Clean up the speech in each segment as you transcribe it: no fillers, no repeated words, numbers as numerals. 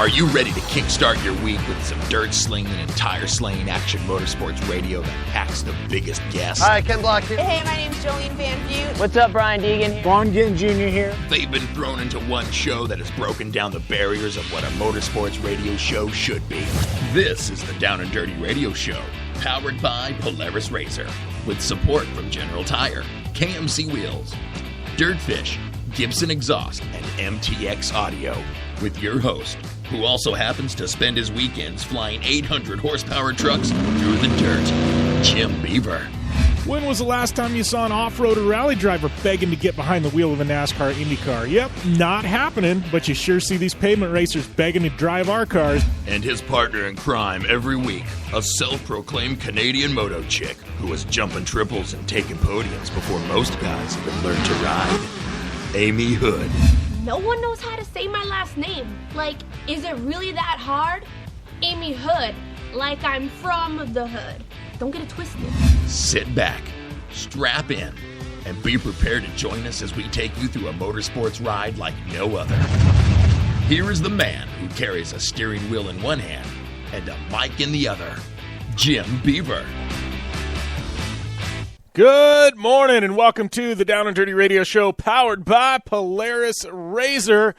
Are you ready to kickstart your week with some dirt slinging and tire slaying action motorsports radio that packs the biggest guests? Hi, Ken Block here. Hey, my name's Jolene Van Butte. What's up, Brian Deegan here. Vaughn Ginn Jr. here. They've been thrown into one show that has broken down the barriers of what a motorsports radio show should be. This is the Down and Dirty Radio Show, powered by Polaris Razor, with support from General Tire, KMC Wheels, Dirtfish, Gibson Exhaust, and MTX Audio, with your host, who also happens to spend his weekends flying 800 horsepower trucks through the dirt, Jim Beaver. When was the last time you saw an off-road or rally driver begging to get behind the wheel of a NASCAR IndyCar? Yep, not happening, but you sure see these pavement racers begging to drive our cars. And his partner in crime every week, a self-proclaimed Canadian moto chick who was jumping triples and taking podiums before most guys even learned to ride, Amy Hood. No one knows how to say my last name. Like, is it really that hard? Amy Hood, like I'm from the hood. Don't get it twisted. Sit back, strap in, and be prepared to join us as we take you through a motorsports ride like no other. Here is the man who carries a steering wheel in one hand and a mic in the other, Jim Beaver. Good morning and welcome to the Down and Dirty Radio Show powered by Polaris Razor.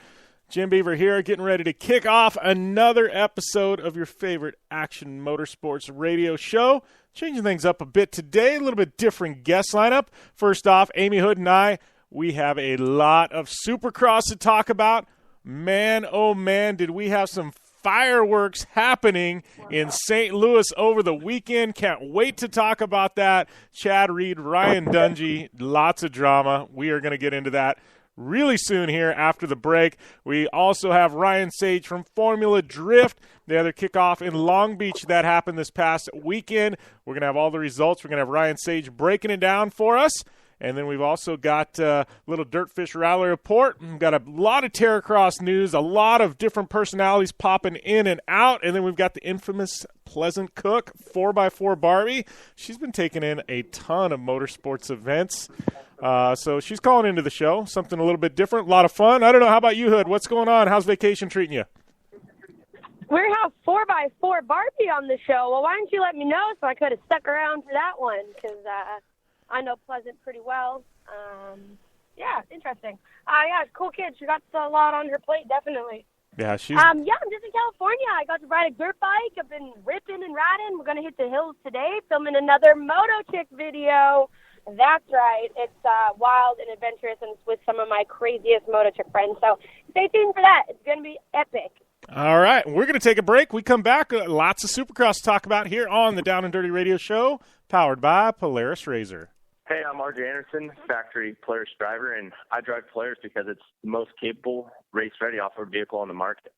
Jim Beaver here, getting ready to kick off another episode of your favorite action motorsports radio show. Changing things up a bit today, a little bit different guest lineup. First off, Amy Hood and I, we have a lot of Supercross to talk about. Man, oh man, did we have some fireworks happening in St. Louis over the weekend. Can't wait to talk about that. Chad Reed, Ryan Dungey, lots of drama. We are going to get into that really soon here after the break. We also have Ryan Sage from Formula Drift. The other kickoff in Long Beach that happened this past weekend. We're going to have all the results. We're going to have Ryan Sage breaking it down for us. And then we've also got a little Dirtfish Rally Report. We've got a lot of Terracross news, a lot of different personalities popping in and out. And then we've got the infamous Pleasant Cook, 4x4 Barbie. She's been taking in a ton of motorsports events. So she's calling into the show, something a little bit different, a lot of fun. I don't know, how about you, Hood? What's going on? How's vacation treating you? We have 4x4 Barbie on the show. Well, why didn't you let me know so I could have stuck around for that one? Because I know Pleasant pretty well. Yeah, interesting. Yeah, cool kid. She got a lot on her plate, definitely. Yeah, she's. Yeah, I'm just in California. I got to ride a dirt bike. I've been ripping and riding. We're gonna hit the hills today, filming another Moto Chick video. That's right. It's wild and adventurous, and it's with some of my craziest Moto Chick friends. So stay tuned for that. It's gonna be epic. All right, we're going to take a break. We come back, lots of Supercross to talk about here on the Down and Dirty Radio Show, powered by Polaris Razor. Hey, I'm RJ Anderson, factory Polaris driver, and I drive Polaris because it's the most capable, race-ready off-road vehicle on the market.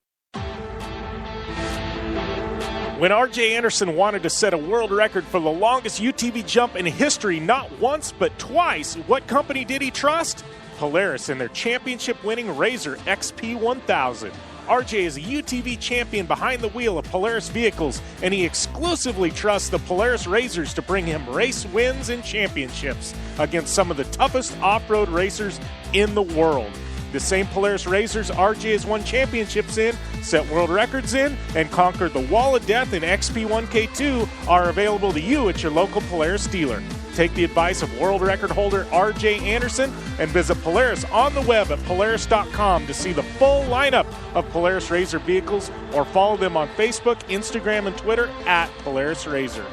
When RJ Anderson wanted to set a world record for the longest UTV jump in history, not once but twice, what company did he trust? Polaris and their championship-winning Razor XP1000. RJ is a UTV champion behind the wheel of Polaris vehicles, and he exclusively trusts the Polaris Razors to bring him race wins and championships against some of the toughest off-road racers in the world. The same Polaris Razors RJ has won championships in, set world records in, and conquered the Wall of Death in XP1K2 are available to you at your local Polaris dealer. Take the advice of world record holder RJ Anderson and visit Polaris on the web at Polaris.com to see the full lineup of Polaris Razor vehicles, or follow them on Facebook, Instagram, and Twitter at Polaris Razor.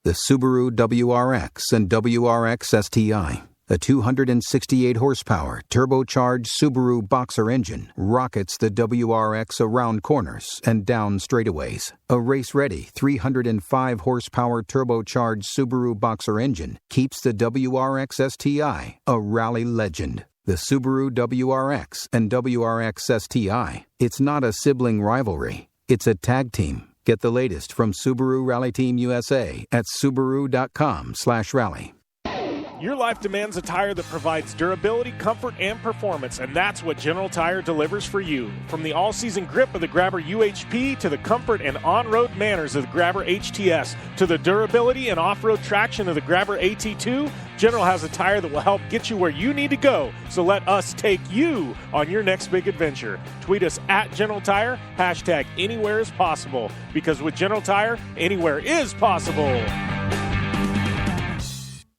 The Subaru WRX and WRX STI. A 268-horsepower, turbocharged Subaru Boxer engine rockets the WRX around corners and down straightaways. A race-ready 305-horsepower turbocharged Subaru Boxer engine keeps the WRX STI a rally legend. The Subaru WRX and WRX STI. It's not a sibling rivalry. It's a tag team. Get the latest from Subaru Rally Team USA at Subaru.com/rally. Your life demands a tire that provides durability, comfort, and performance, and that's what General Tire delivers for you. From the all-season grip of the Grabber UHP to the comfort and on-road manners of the Grabber HTS to the durability and off-road traction of the Grabber AT2, General has a tire that will help get you where you need to go. So let us take you on your next big adventure. Tweet us at General Tire, hashtag anywhere is possible, because with General Tire, anywhere is possible.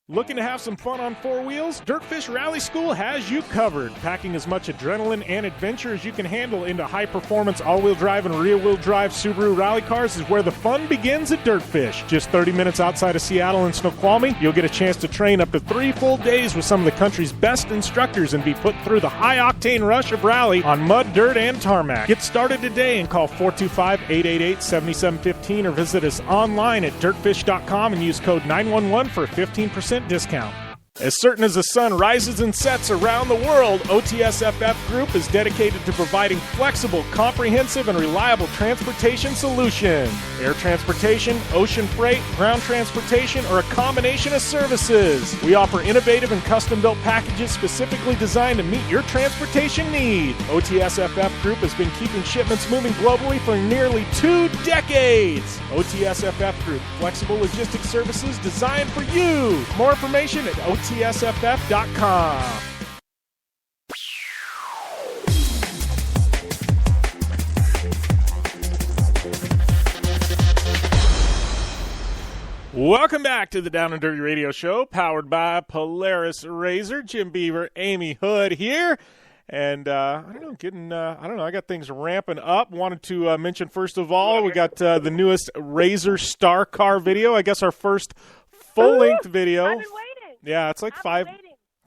Looking to have some fun on four wheels? Dirtfish Rally School has you covered. Packing as much adrenaline and adventure as you can handle into high-performance all-wheel drive and rear-wheel drive Subaru rally cars is where the fun begins at Dirtfish. Just 30 minutes outside of Seattle in Snoqualmie, you'll get a chance to train up to 3 full days with some of the country's best instructors and be put through the high-octane rush of rally on mud, dirt, and tarmac. Get started today and call 425-888-7715 or visit us online at dirtfish.com and use code 911 for a 15% discount. As certain as the sun rises and sets around the world, OTSFF Group is dedicated to providing flexible, comprehensive, and reliable transportation solutions. Air transportation, ocean freight, ground transportation, or a combination of services. We offer innovative and custom-built packages specifically designed to meet your transportation needs. OTSFF Group has been keeping shipments moving globally for nearly 2 decades. OTSFF Group, flexible logistics services designed for you. More information at OTSFF.com. Welcome back to the Down and Dirty Radio Show, powered by Polaris Razor. Jim Beaver, Amy Hood here. And I got things ramping up. Wanted to mention, first of all, we got the newest Razor Star Car video. I guess our first full-length video. I've been waiting. Yeah, it's like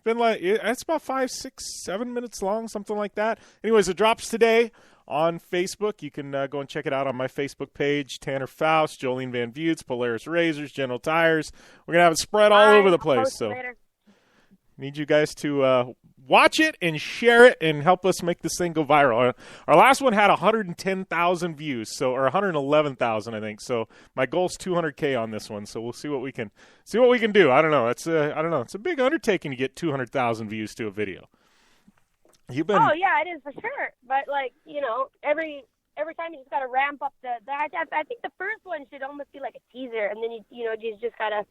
it's about 5, 6, 7 minutes long, something like that. Anyways, it drops today on Facebook. You can go and check it out on my Facebook page. Tanner Faust, Jolene Van Vutes, Polaris Razors, General Tires. We're going to have it spread all over the place. So need you guys to watch it and share it and help us make this thing go viral. Our last one had 110,000 views, or 111,000, I think. So my goal's 200K on this one. So we'll see what we can do. I don't know. It's a big undertaking to get 200,000 views to a video. Oh yeah, it is for sure. But every time you just got to ramp up I think the first one should almost be like a teaser, and then you just got to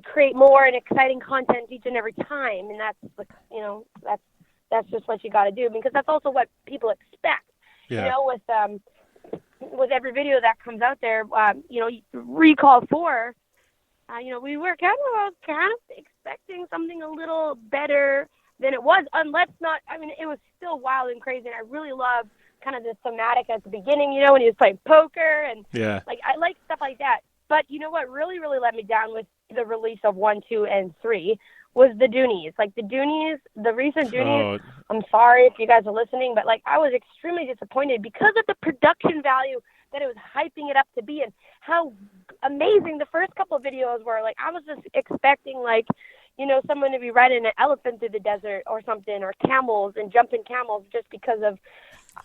create more and exciting content each and every time, and that's that's just what you got to do, because that's also what people expect. Yeah. With every video that comes out there, Recall 4, we were kind of expecting something a little better than it was. It was still wild and crazy, and I really love kind of the thematic at the beginning. When he was playing poker, and yeah, I like stuff like that. But you know what really, really let me down with the release of 1, 2, and 3 was the Doonies. The recent Doonies, I'm sorry if you guys are listening, but I was extremely disappointed because of the production value that it was hyping it up to be, and how amazing the first couple of videos were. I was just expecting someone to be riding an elephant through the desert or something, or camels and jumping camels, just because of,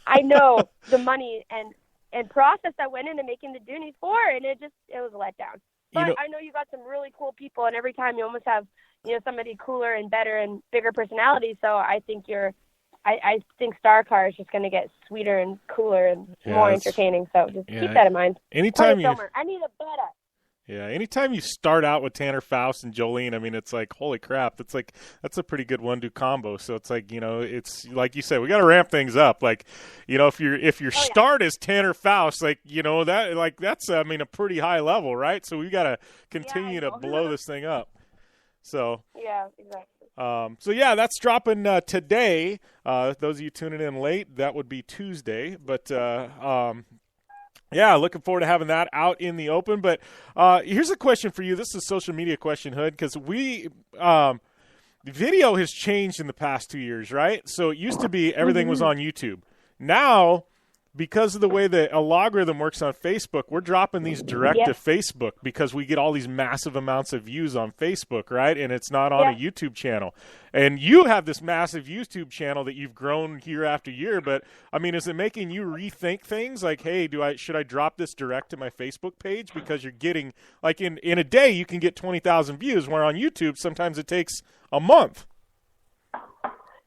I know, the money and process that went into making the Doonies 4, and it was a letdown. But I know you got some really cool people, and every time you almost have, somebody cooler and better and bigger personality. So I think I think Star Car is just going to get sweeter and cooler and more entertaining. So just keep that in mind. I need a better. Yeah, anytime you start out with Tanner Faust and Jolene, it's like, holy crap, that's a pretty good one-two combo. So it's like, it's like you said, we got to ramp things up. If your start is Tanner Faust, that's a pretty high level, right? So we got to continue to blow this thing up. So yeah, exactly. That's dropping today. Those of you tuning in late, that would be Tuesday, but. Yeah, looking forward to having that out in the open. But here's a question for you. This is a social media question, Hood, because video has changed in the past 2 years, right? So it used to be everything was on YouTube. Now because of the way the algorithm works on Facebook, we're dropping these direct to Facebook because we get all these massive amounts of views on Facebook, right? And it's not on a YouTube channel. And you have this massive YouTube channel that you've grown year after year, but I mean, is it making you rethink things like, hey, should I drop this direct to my Facebook page? Because you're getting, like in a day, you can get 20,000 views, where on YouTube, sometimes it takes a month.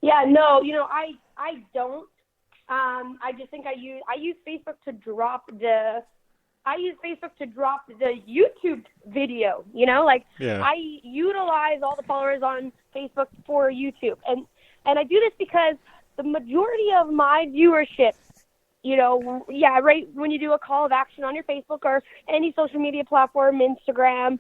Yeah, no, I don't. I just think I use Facebook to drop the YouTube video, I utilize all the followers on Facebook for YouTube. And I do this because the majority of my viewership, right when you do a call of action on your Facebook or any social media platform, Instagram,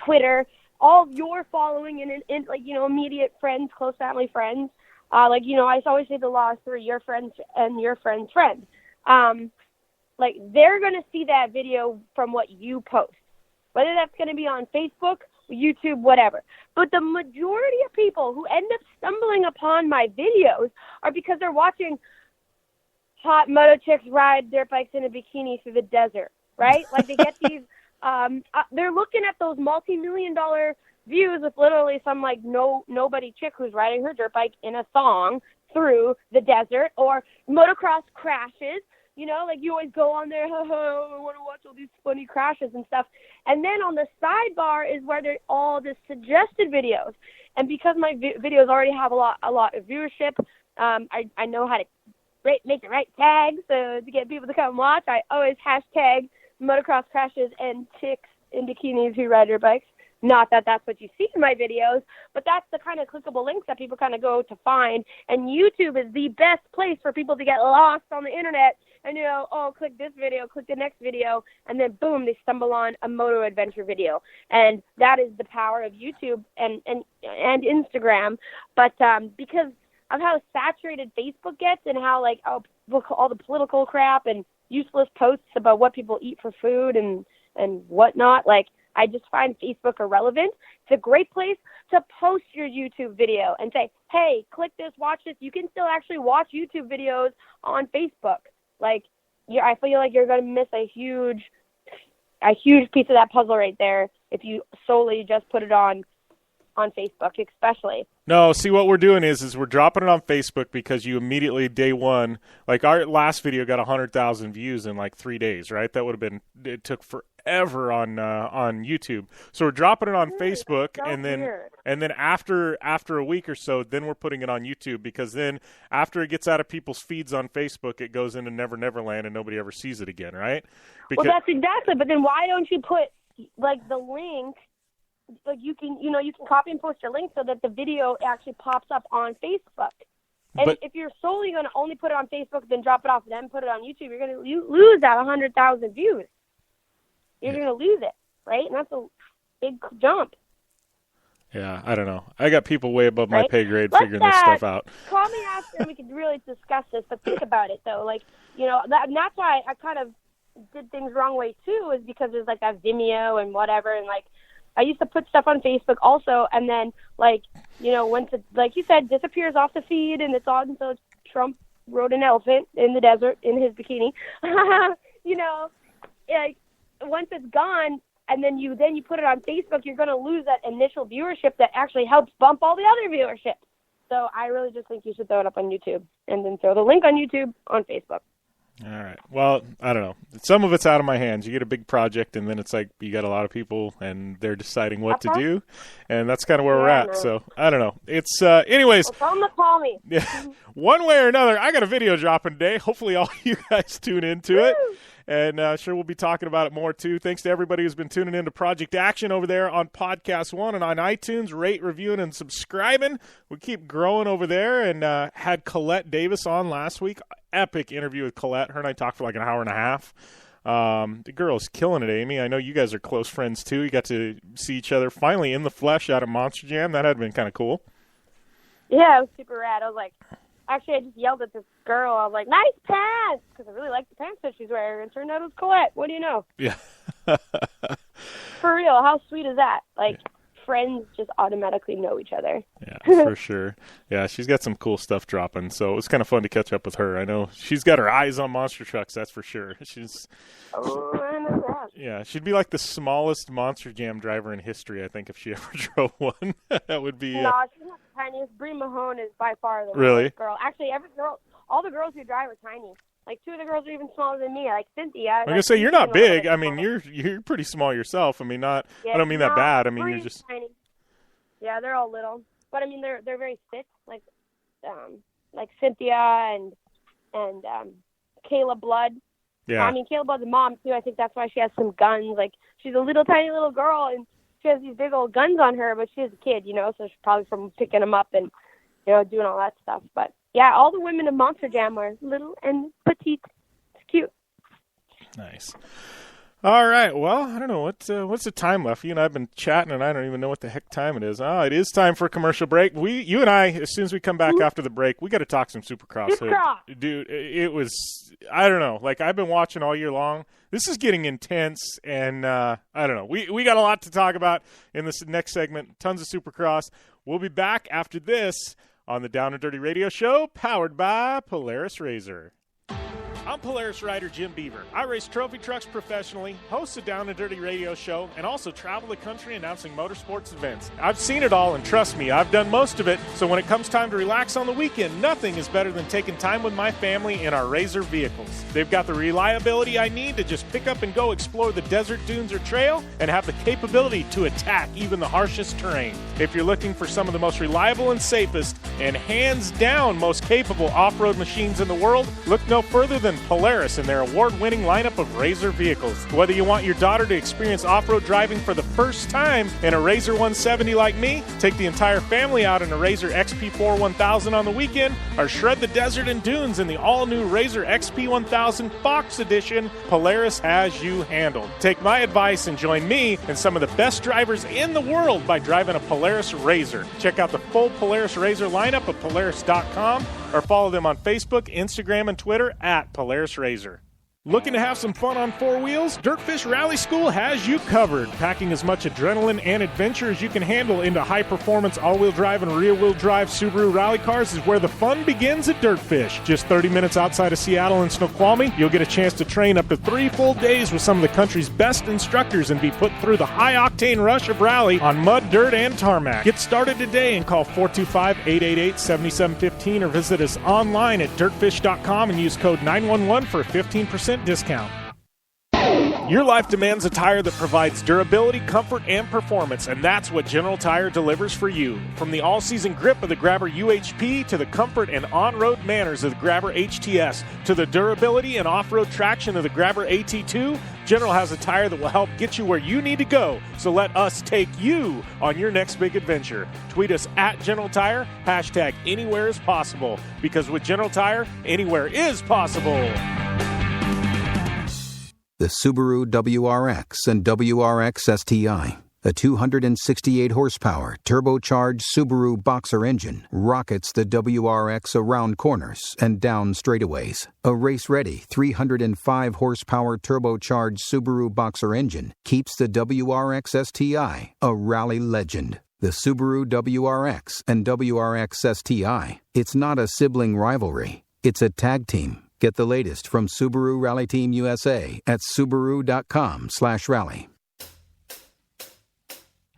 Twitter, all of your following and immediate friends, close family friends, I always say the law is 3, your friends and your friend's friend. They're going to see that video from what you post, whether that's going to be on Facebook, YouTube, whatever. But the majority of people who end up stumbling upon my videos are because they're watching hot moto chicks ride dirt bikes in a bikini through the desert, right? They get these, they're looking at those multi-million-dollar views with literally some nobody chick who's riding her dirt bike in a thong through the desert, or motocross crashes. You always go on there, I want to watch all these funny crashes and stuff. And then on the sidebar is where there's all the suggested videos. And because my videos already have a lot of viewership, I know how to make the right tags to get people to come watch. I always hashtag motocross crashes and chicks in bikinis who ride their bikes. Not that that's what you see in my videos, but that's the kind of clickable links that people kind of go to find. And YouTube is the best place for people to get lost on the internet and, click this video, click the next video, and then boom, they stumble on a moto adventure video. And that is the power of YouTube and Instagram. But because of how saturated Facebook gets and how all the political crap and useless posts about what people eat for food and whatnot, I just find Facebook irrelevant. It's a great place to post your YouTube video and say, hey, click this, watch this. You can still actually watch YouTube videos on Facebook. I feel like you're going to miss a huge piece of that puzzle right there if you solely just put it on Facebook, especially. No, see, what we're doing is we're dropping it on Facebook because you immediately, day one, our last video got 100,000 views in 3 days, right? That would have been, it took forever on YouTube. So we're dropping it on Facebook, so and then weird. and then after a week or so, then we're putting it on YouTube, because then after it gets out of people's feeds on Facebook, it goes into Never Never Land and nobody ever sees it again, right? Well, that's exactly. But then why don't you put the link? You can copy and post your link so that the video actually pops up on Facebook. And if you're solely going to only put it on Facebook, then drop it off, and then put it on YouTube, you're going to lose that 100,000 views. You're going to lose it, right? And that's a big jump. Yeah, I don't know. I got people way above my pay grade figuring this stuff out. Call me after and we could really discuss this, but think about it, though. And that's why I kind of did things wrong way, too, is because there's, that Vimeo and whatever, and, I used to put stuff on Facebook also, and then, once it, like you said, disappears off the feed, and it's on, so Trump rode an elephant in the desert in his bikini. Once it's gone, and then you put it on Facebook, you're going to lose that initial viewership that actually helps bump all the other viewership. So I really just think you should throw it up on YouTube, and then throw the link on YouTube on Facebook. All right. Well, I don't know. Some of it's out of my hands. You get a big project, and then it's you got a lot of people, and they're deciding what to do, and that's kind of where we're at. Man. So I don't know. It's anyways. Well, tell them to call me. Yeah. One way or another, I got a video dropping today. Hopefully, all you guys tune into it. And sure, we'll be talking about it more, too. Thanks to everybody who's been tuning into Project Action over there on Podcast One and on iTunes. Rate, reviewing, and subscribing. We keep growing over there, and had Colette Davis on last week. Epic interview with Colette. Her and I talked for an hour and a half. The girl's killing it, Amy. I know you guys are close friends, too. You got to see each other finally in the flesh out at Monster Jam. That had been kind of cool. Yeah, it was super rad. I was actually, I just yelled at this girl. I was like, nice pants! Because I really liked the pants that she's wearing. And it turned out it was Colette. What do you know? Yeah. For real, how sweet is that? friends just automatically know each other. Yeah, for sure. Yeah, she's got some cool stuff dropping, so it was kind of fun to catch up with her. I know she's got her eyes on monster trucks, that's for sure. Oh, I know that. Yeah, she'd be like the smallest Monster Jam driver in history, I think, if she ever drove one. That would be... No, she's not the tiniest. Brie Mahone is by far the Really? girl. Actually, all the girls who drive are tiny. Like, 2 of the girls are even smaller than me, like Cynthia. I'm going to say, you're not big. I mean, you're pretty small yourself. I mean, I don't mean that bad. I mean, you're just... Tiny. Yeah, they're all little. But, I mean, they're very fit. Like Cynthia and Kayla Blood. Yeah. I mean, Kayla Blood's a mom, too. I think that's why she has some guns. Like, she's a tiny little girl, and she has these big old guns on her, but she's a kid, so she's probably from picking them up and, doing all that stuff. But, yeah, all the women in Monster Jam are little and petite. It's cute. Nice. All right. Well, I don't know. What's the time left? You and I have been chatting, and I don't even know what the heck time it is. Oh, it is time for a commercial break. You and I, as soon as we come back after the break, we got to talk some Supercross. Dude, it was, I don't know. Like, I've been watching all year long. This is getting intense, and I don't know. We got a lot to talk about in this next segment. Tons of Supercross. We'll be back after this on the Down and Dirty Radio Show, powered by Polaris RZR. I'm Polaris rider Jim Beaver. I race trophy trucks professionally, host a Down and Dirty radio show, and also travel the country announcing motorsports events. I've seen it all, and trust me, I've done most of it, so when it comes time to relax on the weekend, nothing is better than taking time with my family in our RZR vehicles. They've got the reliability I need to just pick up and go explore the desert, dunes, or trail, and have the capability to attack even the harshest terrain. If you're looking for some of the most reliable and safest, and hands down most capable off-road machines in the world, look no further than Polaris and their award-winning lineup of RZR vehicles. Whether you want your daughter to experience off-road driving for the first time in a RZR 170 like me, take the entire family out in a RZR XP4 1000 on the weekend, or shred the desert and dunes in the all-new RZR XP 1000 Fox Edition, Polaris has you handled. Take my advice and join me and some of the best drivers in the world by driving a Polaris RZR. Check out the full Polaris RZR lineup at Polaris.com or follow them on Facebook, Instagram, and Twitter at Polaris RZR. Looking to have some fun on four wheels? Dirtfish Rally School has you covered. Packing as much adrenaline and adventure as you can handle into high-performance all-wheel drive and rear-wheel drive Subaru rally cars is where the fun begins at Dirtfish. Just 30 minutes outside of Seattle in Snoqualmie, you'll get a chance to train up to 3 full days with some of the country's best instructors and be put through the high-octane rush of rally on mud, dirt, and tarmac. Get started today and call 425-888-7715 or visit us online at dirtfish.com and use code 911 for a 15% discount. Your life demands a tire that provides durability, comfort, and performance, and that's what General Tire delivers for you. From the all-season grip of the Grabber UHP to the comfort and on-road manners of the Grabber HTS to the durability and off-road traction of the Grabber AT2, General has a tire that will help get you where you need to go. So let us take you on your next big adventure. Tweet us at General Tire, hashtag anywhere is possible, because with General Tire, anywhere is possible. The Subaru WRX and WRX STI, a 268 horsepower turbocharged Subaru Boxer engine, rockets the WRX around corners and down straightaways. A race-ready 305 horsepower turbocharged Subaru Boxer engine keeps the WRX STI a rally legend. The Subaru WRX and WRX STI, it's not a sibling rivalry, it's a tag team. Get the latest from Subaru Rally Team USA at Subaru.com/rally.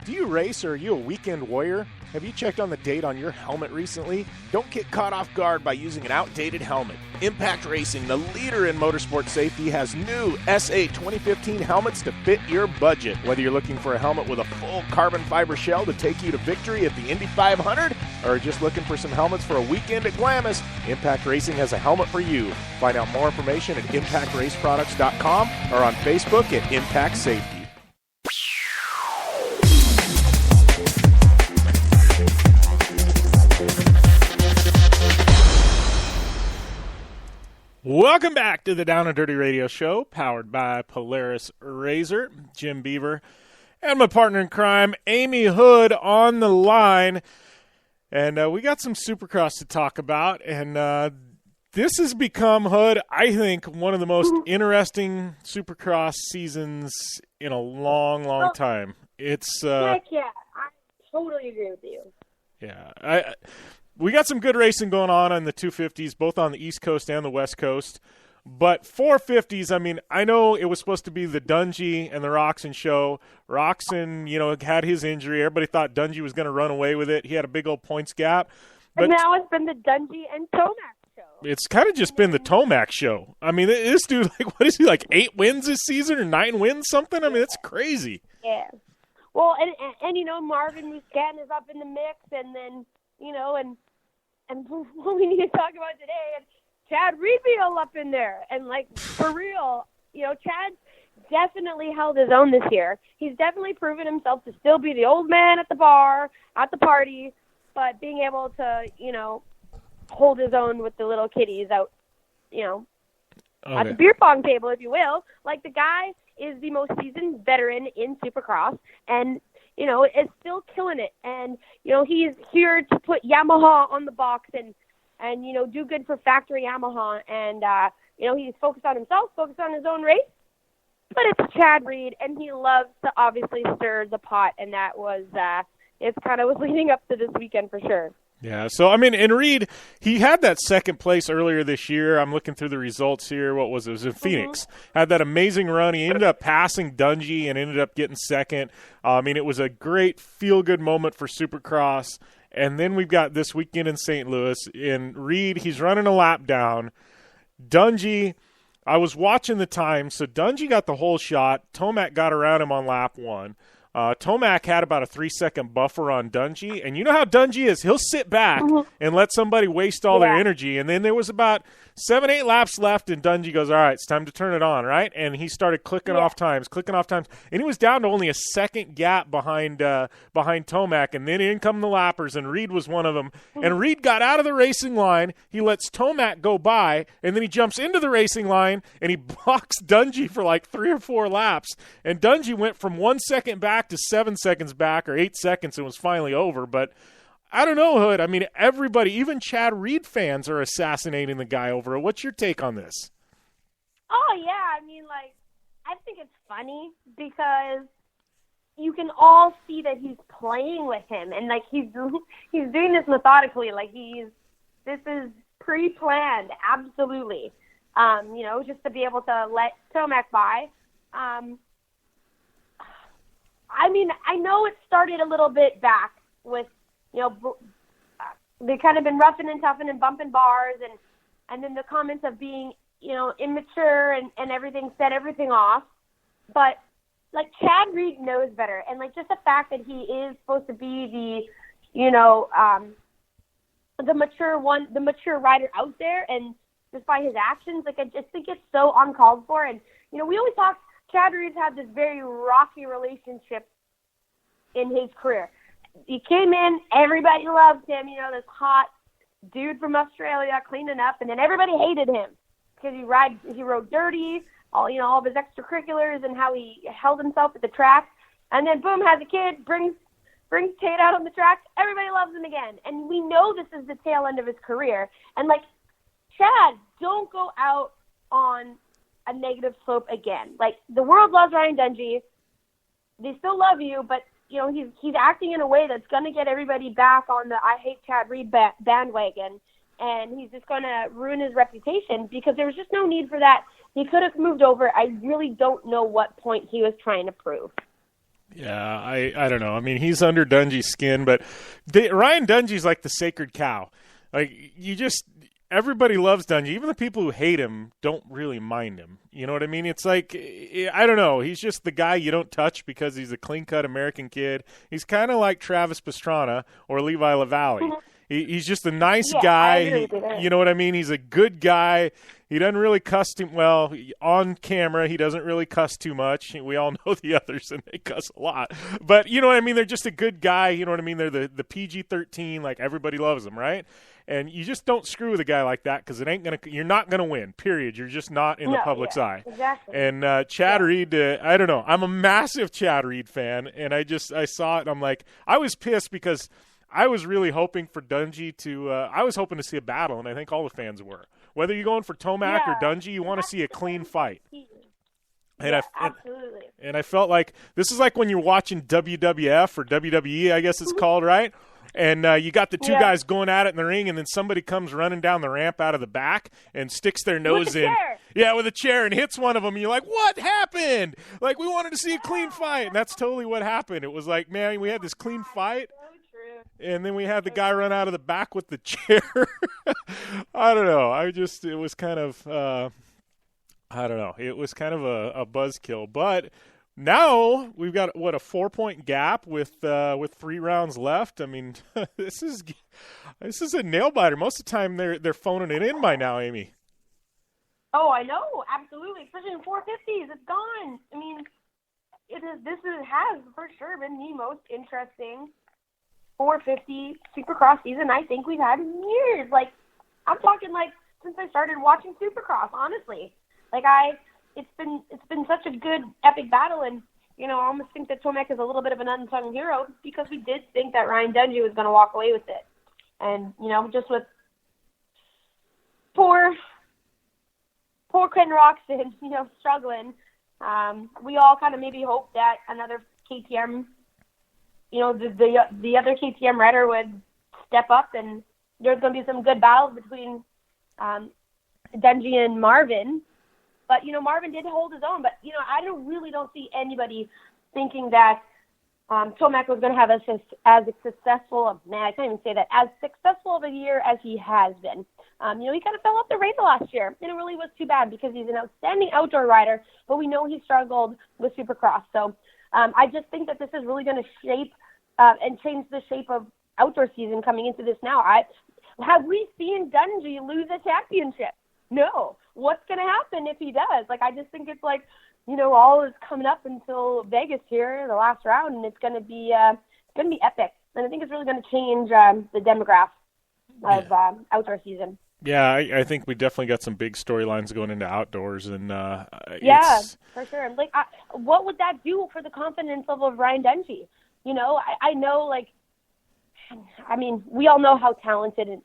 Do you race or are you a weekend warrior? Have you checked on the date on your helmet recently? Don't get caught off guard by using an outdated helmet. Impact Racing, the leader in motorsport safety, has new SA 2015 helmets to fit your budget. Whether you're looking for a helmet with a full carbon fiber shell to take you to victory at the Indy 500, or just looking for some helmets for a weekend at Glamis, Impact Racing has a helmet for you. Find out more information at ImpactRaceProducts.com or on Facebook at Impact Safety. Welcome back to the Down and Dirty Radio Show, powered by Polaris RZR. Jim Beaver and my partner in crime, Amy Hood, on the line. And we got some Supercross to talk about. And this has become, Hood, I think, one of the most interesting Supercross seasons in a long, long time. It's heck yeah. totally agree with you. Yeah, we got some good racing going on the 250s, both on the East Coast and the West Coast. But 450s, I mean, I know it was supposed to be the Dungey and the Roxon show. Roxon, had his injury. Everybody thought Dungey was going to run away with it. He had a big old points gap. But and now it's been the Dungey and Tomac show. It's kind of just been the Tomac show. I mean, this dude, what is he, 8 wins this season or 9 wins, something? I mean, it's crazy. Yeah. Well, and Marvin Muscat is up in the mix, and then, and what we need to talk about today, and Chad Reedfield up in there. And, for real, Chad's definitely held his own this year. He's definitely proven himself to still be the old man at the bar, at the party, but being able to, hold his own with the little kiddies out, at the beer pong table, if you will. The guy is the most seasoned veteran in Supercross, and, is still killing it. And, he's here to put Yamaha on the box and do good for factory Yamaha. And, he's focused on himself, focused on his own race. But it's Chad Reed, and he loves to obviously stir the pot, and that was, it's kind of was leading up to this weekend for sure. Yeah, so, I mean, and Reed, he had that second place earlier this year. I'm looking through the results here. What was it? It was in Phoenix. Had that amazing run. He ended up passing Dungey and ended up getting second. I mean, it was a great feel-good moment for Supercross. And then we've got this weekend in St. Louis. And Reed, he's running a lap down. Dungey, I was watching the time, so Dungey got the whole shot. Tomac got around him on lap 1. Tomac had about a 3-second buffer on Dungey, and you know how Dungey is. He'll sit back and let somebody waste all their energy, and then there was about 7-8 laps left, and Dungey goes, all right, it's time to turn it on, right? And he started clicking off times, and he was down to only a second gap behind Tomac, and then in come the lappers, and Reed was one of them, and Reed got out of the racing line. He lets Tomac go by, and then he jumps into the racing line, and he blocks Dungey for 3 or 4 laps, and Dungey went from 1 second back to 7 seconds back, or 8 seconds, and was finally over. But I don't know, Hood. I mean, everybody, even Chad Reed fans are assassinating the guy over it. What's your take on this? Oh, yeah. I mean, I think it's funny because you can all see that he's playing with him, and he's doing this methodically. This is pre-planned, absolutely. Just to be able to let Tomac by. I mean, I know it started a little bit back with, they kind of been roughing and toughing and bumping bars, and then the comments of being, immature and everything set everything off. But, Chad Reed knows better. And, just the fact that he is supposed to be the mature rider out there, and just by his actions, I just think it's so uncalled for. And, we always talk, Chad Reed's had this very rocky relationship in his career. He came in, everybody loved him, this hot dude from Australia cleaning up, and then everybody hated him because he rode dirty, all of his extracurriculars and how he held himself at the track. And then boom, has a kid, brings Tate out on the track, everybody loves him again. And we know this is the tail end of his career. And Chad, don't go out on a negative slope again. The world loves Ryan Dungey. They still love you, but he's acting in a way that's going to get everybody back on the I hate Chad Reed bandwagon, and he's just going to ruin his reputation because there was just no need for that. He could have moved over. I really don't know what point he was trying to prove. Yeah, I don't know. I mean, he's under Dungey's skin, but Ryan Dungey's like the sacred cow. Everybody loves Dungey. Even the people who hate him don't really mind him. You know what I mean? It's I don't know. He's just the guy you don't touch because he's a clean-cut American kid. He's kind of like Travis Pastrana or Levi LaValle. He's just a nice guy. You know what I mean? He's a good guy. He doesn't really cuss too well. On camera, he doesn't really cuss too much. We all know the others, and they cuss a lot. But you know what I mean? They're just a good guy. You know what I mean? They're the PG-13. Everybody loves them, right? And you just don't screw with a guy like that because you're not gonna win. Period. You're just not in the public's eye. Exactly. And Chad Reed, I don't know. I'm a massive Chad Reed fan, and I saw it, and I'm I was pissed because I was really hoping for Dungey to. I was hoping to see a battle, and I think all the fans were. Whether you're going for Tomac or Dungey, you want to see a clean fight. Absolutely. And I felt like this is like when you're watching WWF or WWE, I guess it's called, right? And you got the two guys going at it in the ring, and then somebody comes running down the ramp out of the back and sticks their nose in. Chair. Yeah, with a chair, and hits one of them. And you're like, what happened? Like, we wanted to see a clean fight. And that's totally what happened. It was like, man, we had this clean fight. So true. And then we had the guy run out of the back with the chair. I don't know. It was kind of, I don't know. It was kind of a buzzkill. But now we've got, a 4-point gap with 3 rounds left. I mean, this is a nail biter. Most of the time they're phoning it in by now, Amy. Oh, I know, absolutely. Especially in 450s, it's gone. I mean, this has for sure been the most interesting 450 Supercross season I think we've had in years. Like, I'm talking like since I started watching Supercross, honestly. Like it's been such a good epic battle, and I almost think that Tomac is a little bit of an unsung hero because we did think that Ryan Dungey was going to walk away with it, and just with poor Quentin Roxton, struggling, we all kind of maybe hoped that another KTM, the other KTM rider would step up, and there's going to be some good battles between Dungey and Marvin. But, Marvin did hold his own. But, I don't see anybody thinking that Tomac was going to have as successful of a year as he has been. He kind of fell off the radar last year, and it really was too bad because he's an outstanding outdoor rider, but we know he struggled with Supercross. So I just think that this is really going to shape and change the shape of outdoor season coming into this now. Have we seen Dungey lose a championship? No. What's going to happen if he does? Like, I just think it's like, all is coming up until Vegas here, the last round, and it's going to be epic. And I think it's really going to change the demographic of outdoor season. Yeah, I think we definitely got some big storylines going into outdoors, and for sure. Like, what would that do for the confidence level of Ryan Dungey? I know, like, I mean, we all know how talented and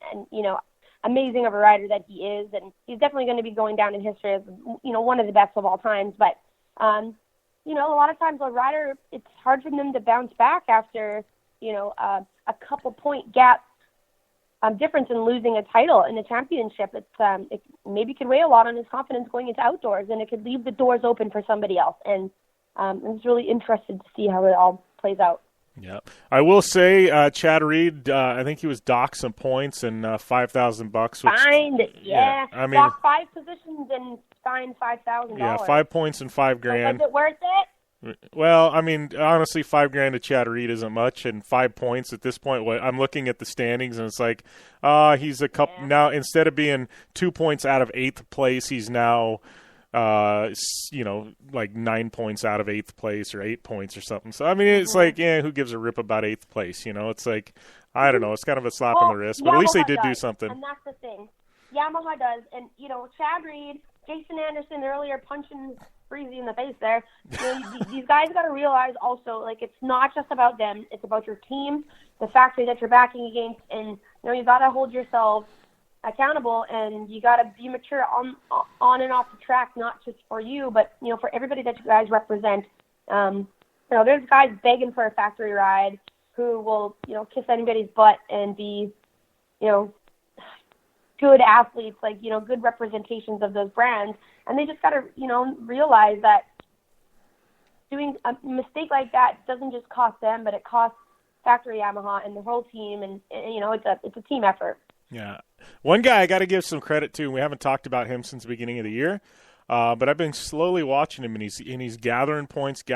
amazing of a rider that he is, and he's definitely going to be going down in history as one of the best of all times. But a lot of times a rider, it's hard for them to bounce back after a couple point gap difference in losing a title in a championship. It maybe could weigh a lot on his confidence going into outdoors, and it could leave the doors open for somebody else. And I'm just really interested to see how it all plays out. Yeah, I will say, Chad Reed, I think he was docked some points and $5,000. Fined, yeah. I mean, docked 5 positions and fined $5,000. Yeah, 5 points and $5,000. Was it worth it? Well, I mean, honestly, $5,000 to Chad Reed isn't much, and 5 points at this point. I'm looking at the standings, and it's like, he's a couple now. Instead of being 2 points out of 8th place, he's now. Like 9 points out of 8th place or 8 points or something. So, I mean, it's like, who gives a rip about 8th place? It's like, I don't know. It's kind of a slap on the wrist, but at least they did do something. And that's the thing. Yamaha does. And, Chad Reed, Jason Anderson earlier punching Breezy in the face there. These guys got to realize also, like, it's not just about them. It's about your team, the factory that you're backing against. And, you got to hold yourself accountable, and you got to be mature on and off the track, not just for you, but for everybody that you guys represent. There's guys begging for a factory ride who will kiss anybody's butt and be good athletes, like good representations of those brands, and they just got to realize that doing a mistake like that doesn't just cost them, but it costs factory Yamaha and the whole team, and it's a team effort. Yeah. One guy I got to give some credit to, and we haven't talked about him since the beginning of the year, but I've been slowly watching him, and he's gathering points. He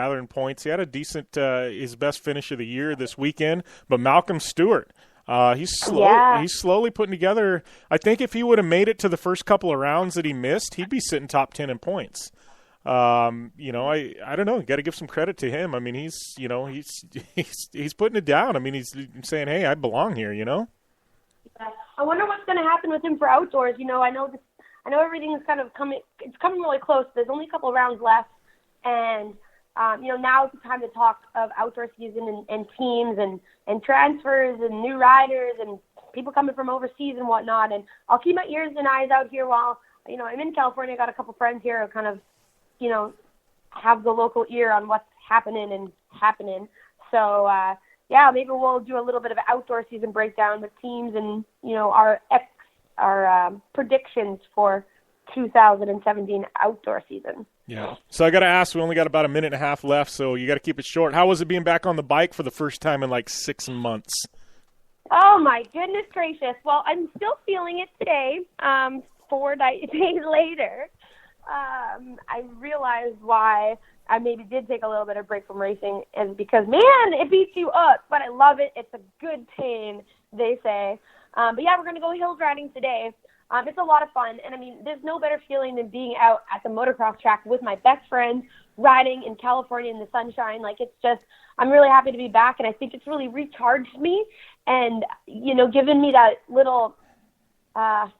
had a decent, his best finish of the year this weekend, but Malcolm Stewart, he's slowly putting together. I think if he would have made it to the first couple of rounds that he missed, he'd be sitting top 10 in points. I don't know. Got to give some credit to him. I mean, he's putting it down. I mean, he's saying, hey, I belong here, I wonder what's going to happen with him for outdoors. I know everything is kind of coming. It's coming really close. There's only a couple of rounds left, and now is the time to talk of outdoor season and teams and transfers and new riders and people coming from overseas and whatnot. And I'll keep my ears and eyes out here while I'm in California. I got a couple friends here who kind of have the local ear on what's happening. So, maybe we'll do a little bit of an outdoor season breakdown with teams and, our predictions for 2017 outdoor season. Yeah. So I got to ask, we only got about a minute and a half left, so you got to keep it short. How was it being back on the bike for the first time in 6 months? Oh, my goodness gracious. Well, I'm still feeling it today, 4 days later. I realized why I maybe did take a little bit of break from racing is because, man, it beats you up. But I love it. It's a good pain, they say. But we're going to go hills riding today. It's a lot of fun. And, there's no better feeling than being out at the motocross track with my best friends, riding in California in the sunshine. I'm really happy to be back. And I think it's really recharged me and, given me that little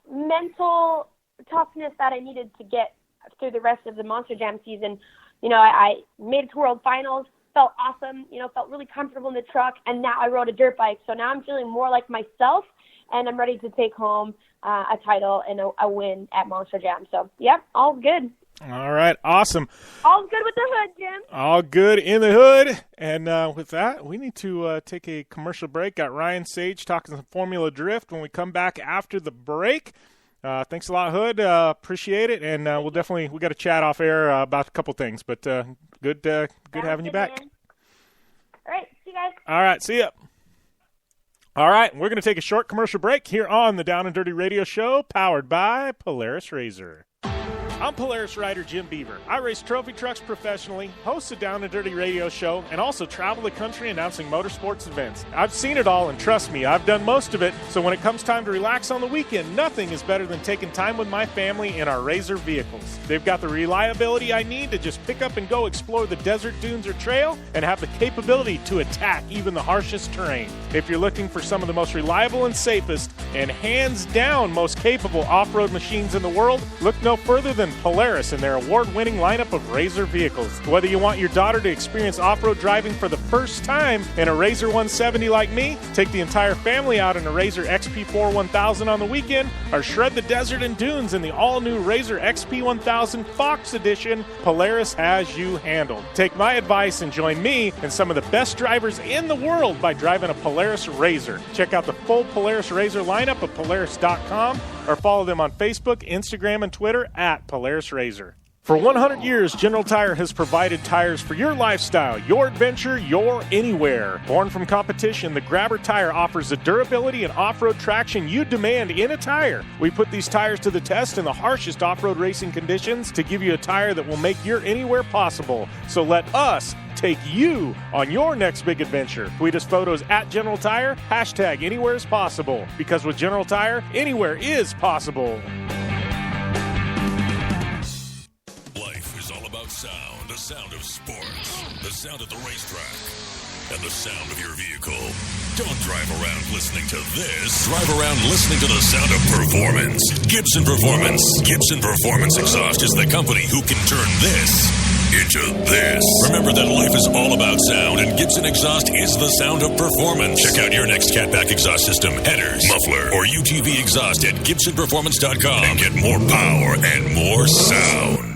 mental toughness that I needed to get through the rest of the Monster Jam season. I made it to World Finals, felt awesome, felt really comfortable in the truck, and now I rode a dirt bike. So now I'm feeling more like myself, and I'm ready to take home a title and a win at Monster Jam. So, all good. All right, awesome. All good with the hood, Jim. All good in the hood. And with that, we need to take a commercial break. Got Ryan Sage talking some Formula Drift when we come back after the break. Thanks a lot, Hood. Appreciate it. And we got to chat off air about a couple things. But good having you back. Man. All right, see you guys. All right, see ya. All right, we're going to take a short commercial break here on the Down and Dirty Radio Show, powered by Polaris Razor. I'm Polaris rider Jim Beaver. I race trophy trucks professionally, host the Down and Dirty Radio Show, and also travel the country announcing motorsports events. I've seen it all, and trust me, I've done most of it, so when it comes time to relax on the weekend, nothing is better than taking time with my family in our Razor vehicles. They've got the reliability I need to just pick up and go explore the desert, dunes, or trail, and have the capability to attack even the harshest terrain. If you're looking for some of the most reliable and safest, and hands down most capable off-road machines in the world, look no further than Polaris and their award-winning lineup of Razor vehicles. Whether you want your daughter to experience off-road driving for the first time in a Razor 170 like me, take the entire family out in a Razor XP4 1000 on the weekend, or shred the desert and dunes in the all-new Razor XP 1000 Fox Edition, Polaris has you handled. Take my advice and join me and some of the best drivers in the world by driving a Polaris Razor. Check out the full Polaris Razor lineup at Polaris.com or follow them on Facebook, Instagram, and Twitter at Polaris Razor. For 100 years, General Tire has provided tires for your lifestyle, your adventure, your anywhere. Born from competition, the Grabber tire offers the durability and off-road traction you demand in a tire. We put these tires to the test in the harshest off-road racing conditions to give you a tire that will make your anywhere possible. So let us take you on your next big adventure. Tweet us photos at General Tire, hashtag anywhere is possible. Because with General Tire, anywhere is possible. Sound, the sound of sports, the sound at the racetrack, and the sound of your vehicle. Don't drive around listening to this. Drive around listening to the sound of performance. Gibson Performance. Gibson Performance Exhaust is the company who can turn this into this. Remember that life is all about sound, and Gibson Exhaust is the sound of performance. Check out your next catback exhaust system, headers, muffler, or UTV exhaust at GibsonPerformance.com and get more power and more sound.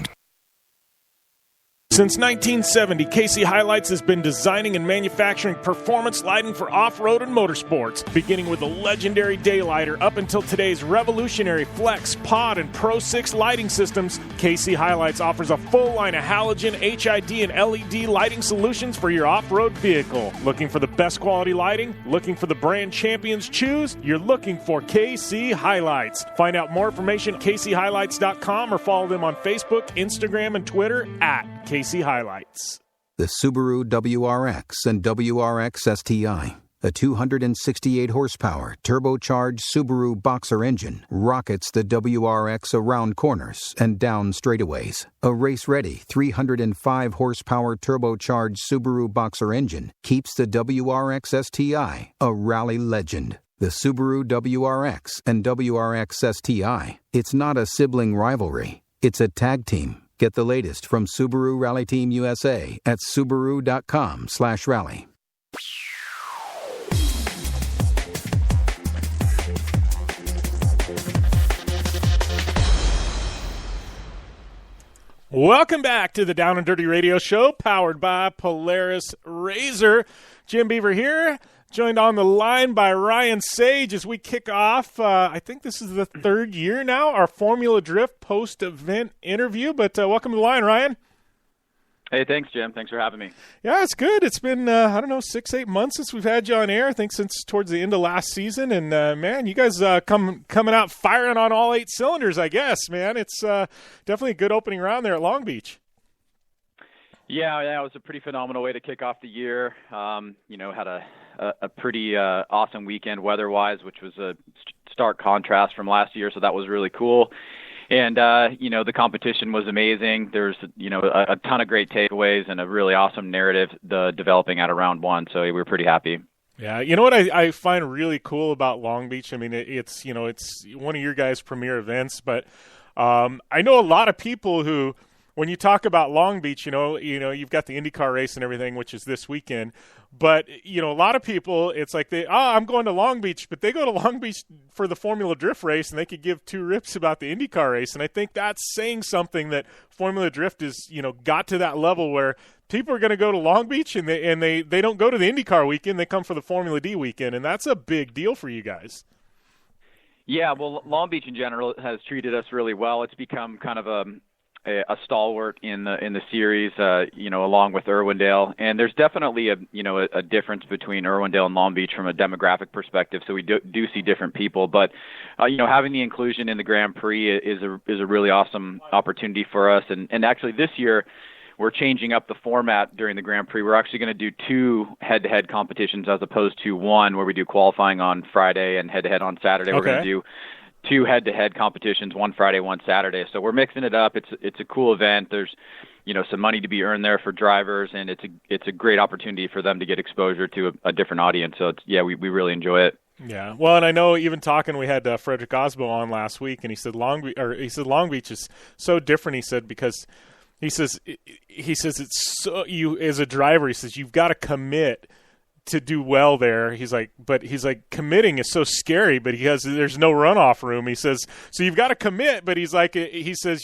Since 1970, KC Highlights has been designing and manufacturing performance lighting for off-road and motorsports, beginning with the legendary Daylighter up until today's revolutionary Flex, Pod, and Pro 6 lighting systems. KC Highlights offers a full line of halogen, HID, and LED lighting solutions for your off-road vehicle. Looking for the best quality lighting? Looking for the brand champions choose? You're looking for KC Highlights. Find out more information at kchighlights.com or follow them on Facebook, Instagram, and Twitter at KC Highlights. The Subaru WRX and WRX STI, a 268 horsepower turbocharged Subaru Boxer engine, rockets the WRX around corners and down straightaways. A race-ready 305 horsepower turbocharged Subaru Boxer engine keeps the WRX STI a rally legend. The Subaru WRX and WRX STI, it's not a sibling rivalry, it's a tag team. Get the latest from Subaru Rally Team USA at Subaru.com/rally. Welcome back to the Down and Dirty Radio Show, powered by Polaris RZR. Jim Beaver here, joined on the line by Ryan Sage as we kick off, I think this is the third year now, our Formula Drift post-event interview. But welcome to the line, Ryan. Hey, thanks, Jim. Thanks for having me. Yeah, it's good. It's been, 6-8 months since we've had you on air, I think since towards the end of last season. And, man, you guys coming out firing on all 8 cylinders, I guess, man. It's definitely a good opening round there at Long Beach. Yeah, it was a pretty phenomenal way to kick off the year. Had a pretty awesome weekend weather-wise, which was a stark contrast from last year, so that was really cool. And, the competition was amazing. There's, a ton of great takeaways and a really awesome narrative developing out of round one, so we were pretty happy. Yeah, you know what I find really cool about Long Beach? I mean, it's one of your guys' premier events, but I know a lot of people who, when you talk about Long Beach, you've got the IndyCar race and everything, which is this weekend. But, a lot of people, it's like I'm going to Long Beach, but they go to Long Beach for the Formula Drift race, and they could give 2 rips about the IndyCar race. And I think that's saying something, that Formula Drift is, got to that level where people are going to go to Long Beach, and they don't go to the IndyCar weekend. They come for the Formula D weekend, and that's a big deal for you guys. Yeah, well, Long Beach in general has treated us really well. It's become kind of a stalwart in the series, along with Irwindale. And there's definitely a difference between Irwindale and Long Beach from a demographic perspective. So we do see different people, but having the inclusion in the Grand Prix is a really awesome opportunity for us. And actually this year we're changing up the format during the Grand Prix. We're actually going to do 2 head-to-head competitions as opposed to 1 where we do qualifying on Friday and head-to-head on Saturday. Okay. We're going to do 2 head-to-head competitions, 1 Friday, 1 Saturday. So we're mixing it up. It's a cool event. There's, some money to be earned there for drivers, and it's a great opportunity for them to get exposure to a different audience. So we really enjoy it. Yeah, well, and I know even talking, we had Frederick Osbo on last week, and he said Long Beach is so different. He said because he says it's so, you as a driver, he says you've got to commit to do well there. He's like committing is so scary, but there's no runoff room. He says, so you've got to commit, but he says,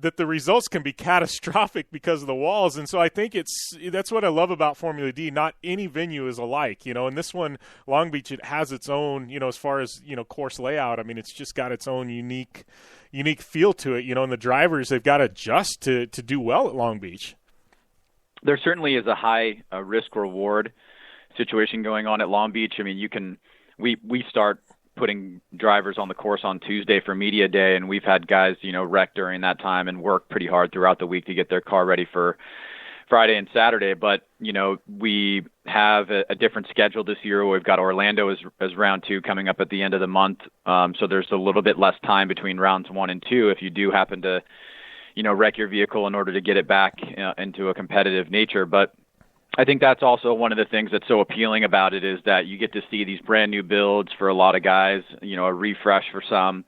that the results can be catastrophic because of the walls. And so I think that's what I love about Formula D. Not any venue is alike, and this one, Long Beach, it has its own, as far as, course layout. I mean, it's just got its own unique feel to it, and the drivers, they've got to adjust to do well at Long Beach. There certainly is a high risk-reward situation going on at Long Beach. I mean, we start putting drivers on the course on Tuesday for media day, and we've had guys, wreck during that time and work pretty hard throughout the week to get their car ready for Friday and Saturday. But, we have a different schedule this year. We've got Orlando as round 2 coming up at the end of the month. So there's a little bit less time between rounds 1 and 2 if you do happen to wreck your vehicle in order to get it back into a competitive nature. But I think that's also one of the things that's so appealing about it, is that you get to see these brand new builds for a lot of guys, a refresh for some,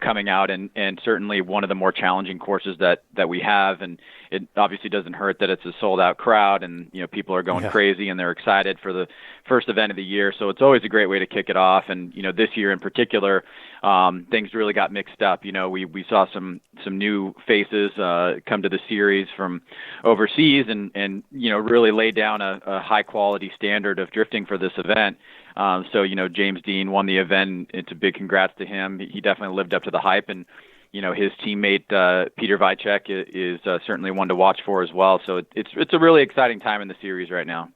coming out, and certainly one of the more challenging courses that we have. And it obviously doesn't hurt that it's a sold-out crowd, and people are going crazy, and they're excited for the first event of the year. So it's always a great way to kick it off. And this year in particular, things really got mixed up. We saw some new faces come to the series from overseas, and really lay down a high-quality standard of drifting for this event. So James Dean won the event. It's a big congrats to him. He definitely lived up to the hype, and his teammate Peter Vicek is certainly one to watch for as well. So it's a really exciting time in the series right now.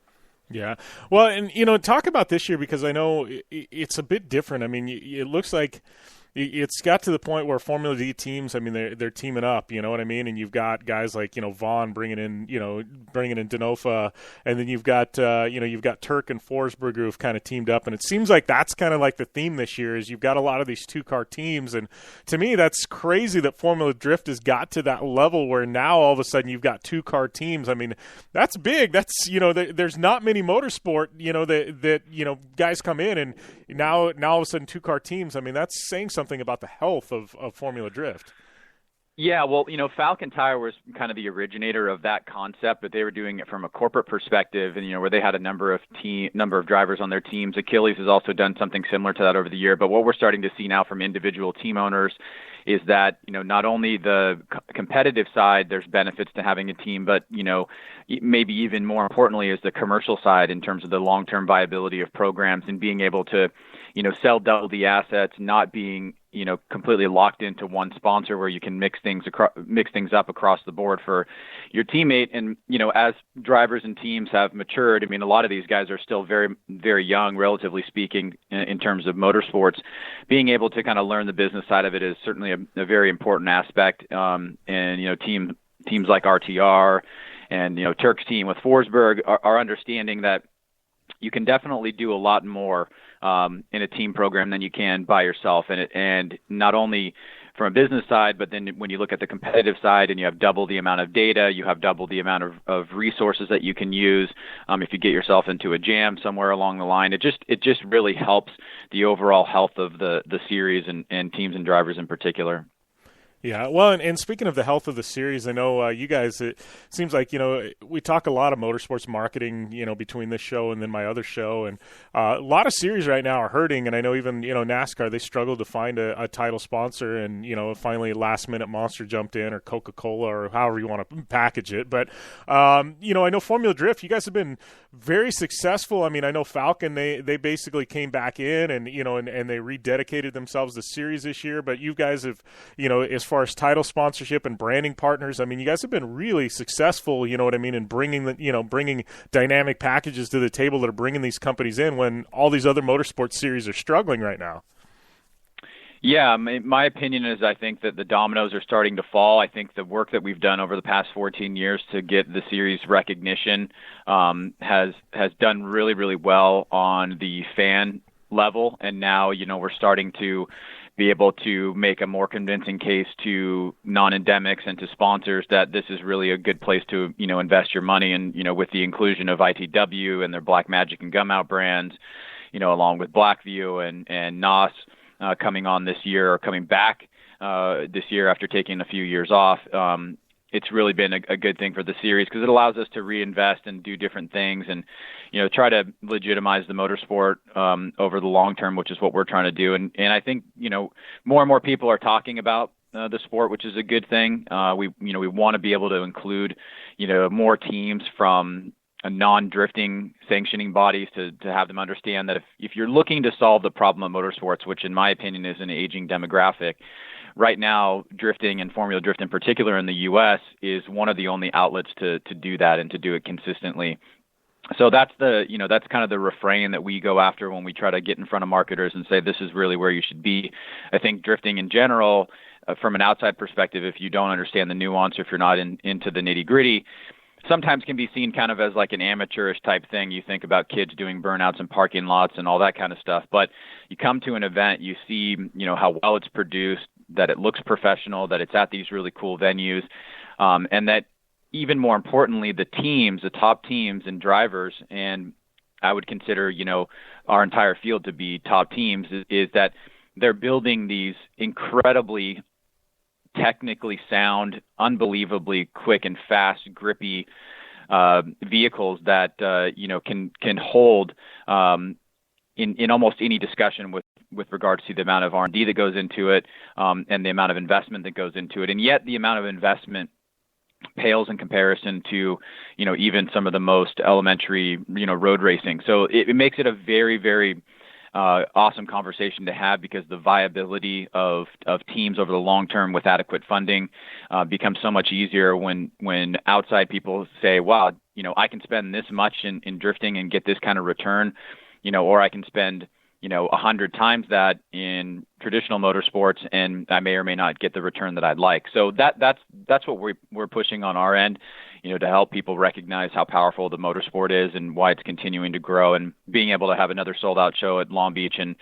Yeah. Well, and, talk about this year, because I know it's a bit different. I mean, it looks like it's got to the point where Formula D teams, I mean, they're teaming up, you know what I mean? And you've got guys like, Vaughn bringing in Denofa, and then you've got Turk and Forsberg who have kind of teamed up. And it seems like that's kind of like the theme this year, is you've got a lot of these 2-car teams. And to me, that's crazy that Formula Drift has got to that level where now all of a sudden you've got 2-car teams. I mean, that's big. That's, there's not many motorsport, that guys come in, and now all of a sudden 2-car teams. I mean, that's saying something about the health of Formula Drift. Yeah, well, Falcon Tire was kind of the originator of that concept, but they were doing it from a corporate perspective, and where they had a number of drivers on their teams. Achilles has also done something similar to that over the year. But what we're starting to see now from individual team owners is that, not only the competitive side, there's benefits to having a team, but, maybe even more importantly is the commercial side in terms of the long-term viability of programs and being able to, sell double the assets, not being, completely locked into one sponsor where you can mix things up across the board for your teammate. And, as drivers and teams have matured, I mean, a lot of these guys are still very, very young, relatively speaking, in terms of motorsports. Being able to kind of learn the business side of it is certainly a very important aspect. And, teams like RTR and, Turk's team with Forsberg are understanding that you can definitely do a lot more in a team program than you can by yourself. And not only from a business side, but then when you look at the competitive side and you have double the amount of data, you have double the amount of resources that you can use. If you get yourself into a jam somewhere along the line, it just really helps the overall health of the series and teams and drivers in particular. Yeah, well, and speaking of the health of the series, I know you guys, it seems like, we talk a lot of motorsports marketing, between this show and then my other show, and a lot of series right now are hurting, and I know even, NASCAR, they struggled to find a title sponsor, and, finally last-minute Monster jumped in, or Coca-Cola, or however you want to package it, but, I know Formula Drift, you guys have been very successful. I mean, I know Falcon, they basically came back in, and, and they rededicated themselves to series this year, but you guys have, as far as title sponsorship and branding partners, I mean, you guys have been really successful, in bringing dynamic packages to the table that are bringing these companies in when all these other motorsports series are struggling right now. Yeah, my opinion is I think that the dominoes are starting to fall. I think the work that we've done over the past 14 years to get the series recognition has done really, really well on the fan level, and now, we're starting to be able to make a more convincing case to non-endemics and to sponsors that this is really a good place to, invest your money. And, with the inclusion of ITW and their Black Magic and Gumout brands, along with Blackview and NOS coming on this year, or coming back this year after taking a few years off, it's really been a good thing for the series because it allows us to reinvest and do different things and, try to legitimize the motorsport over the long term, which is what we're trying to do. And I think, more and more people are talking about the sport, which is a good thing. We want to be able to include, more teams from non-drifting sanctioning bodies to have them understand that if you're looking to solve the problem of motorsports, which in my opinion is an aging demographic, right now, drifting and Formula Drift in particular in the U.S. is one of the only outlets to do that and to do it consistently. So that's that's kind of the refrain that we go after when we try to get in front of marketers and say, this is really where you should be. I think drifting in general, from an outside perspective, if you don't understand the nuance, or if you're not into the nitty gritty, sometimes can be seen kind of as like an amateurish type thing. You think about kids doing burnouts in parking lots and all that kind of stuff. But you come to an event, you see, how well it's produced, that it looks professional, that it's at these really cool venues, and that even more importantly, the top teams and drivers, and I would consider, our entire field to be top teams, is that they're building these incredibly technically sound, unbelievably quick and fast, grippy vehicles that can hold in almost any discussion with regards to the amount of R&D that goes into it, and the amount of investment that goes into it. And yet the amount of investment pales in comparison to, even some of the most elementary, road racing. So it makes it a very, very awesome conversation to have, because the viability of teams over the long term with adequate funding becomes so much easier when outside people say, wow, I can spend this much in drifting and get this kind of return, or I can spend 100 times that in traditional motorsports, and I may or may not get the return that I'd like. So that's what we're pushing on our end, to help people recognize how powerful the motorsport is and why it's continuing to grow, and being able to have another sold out show at Long Beach, and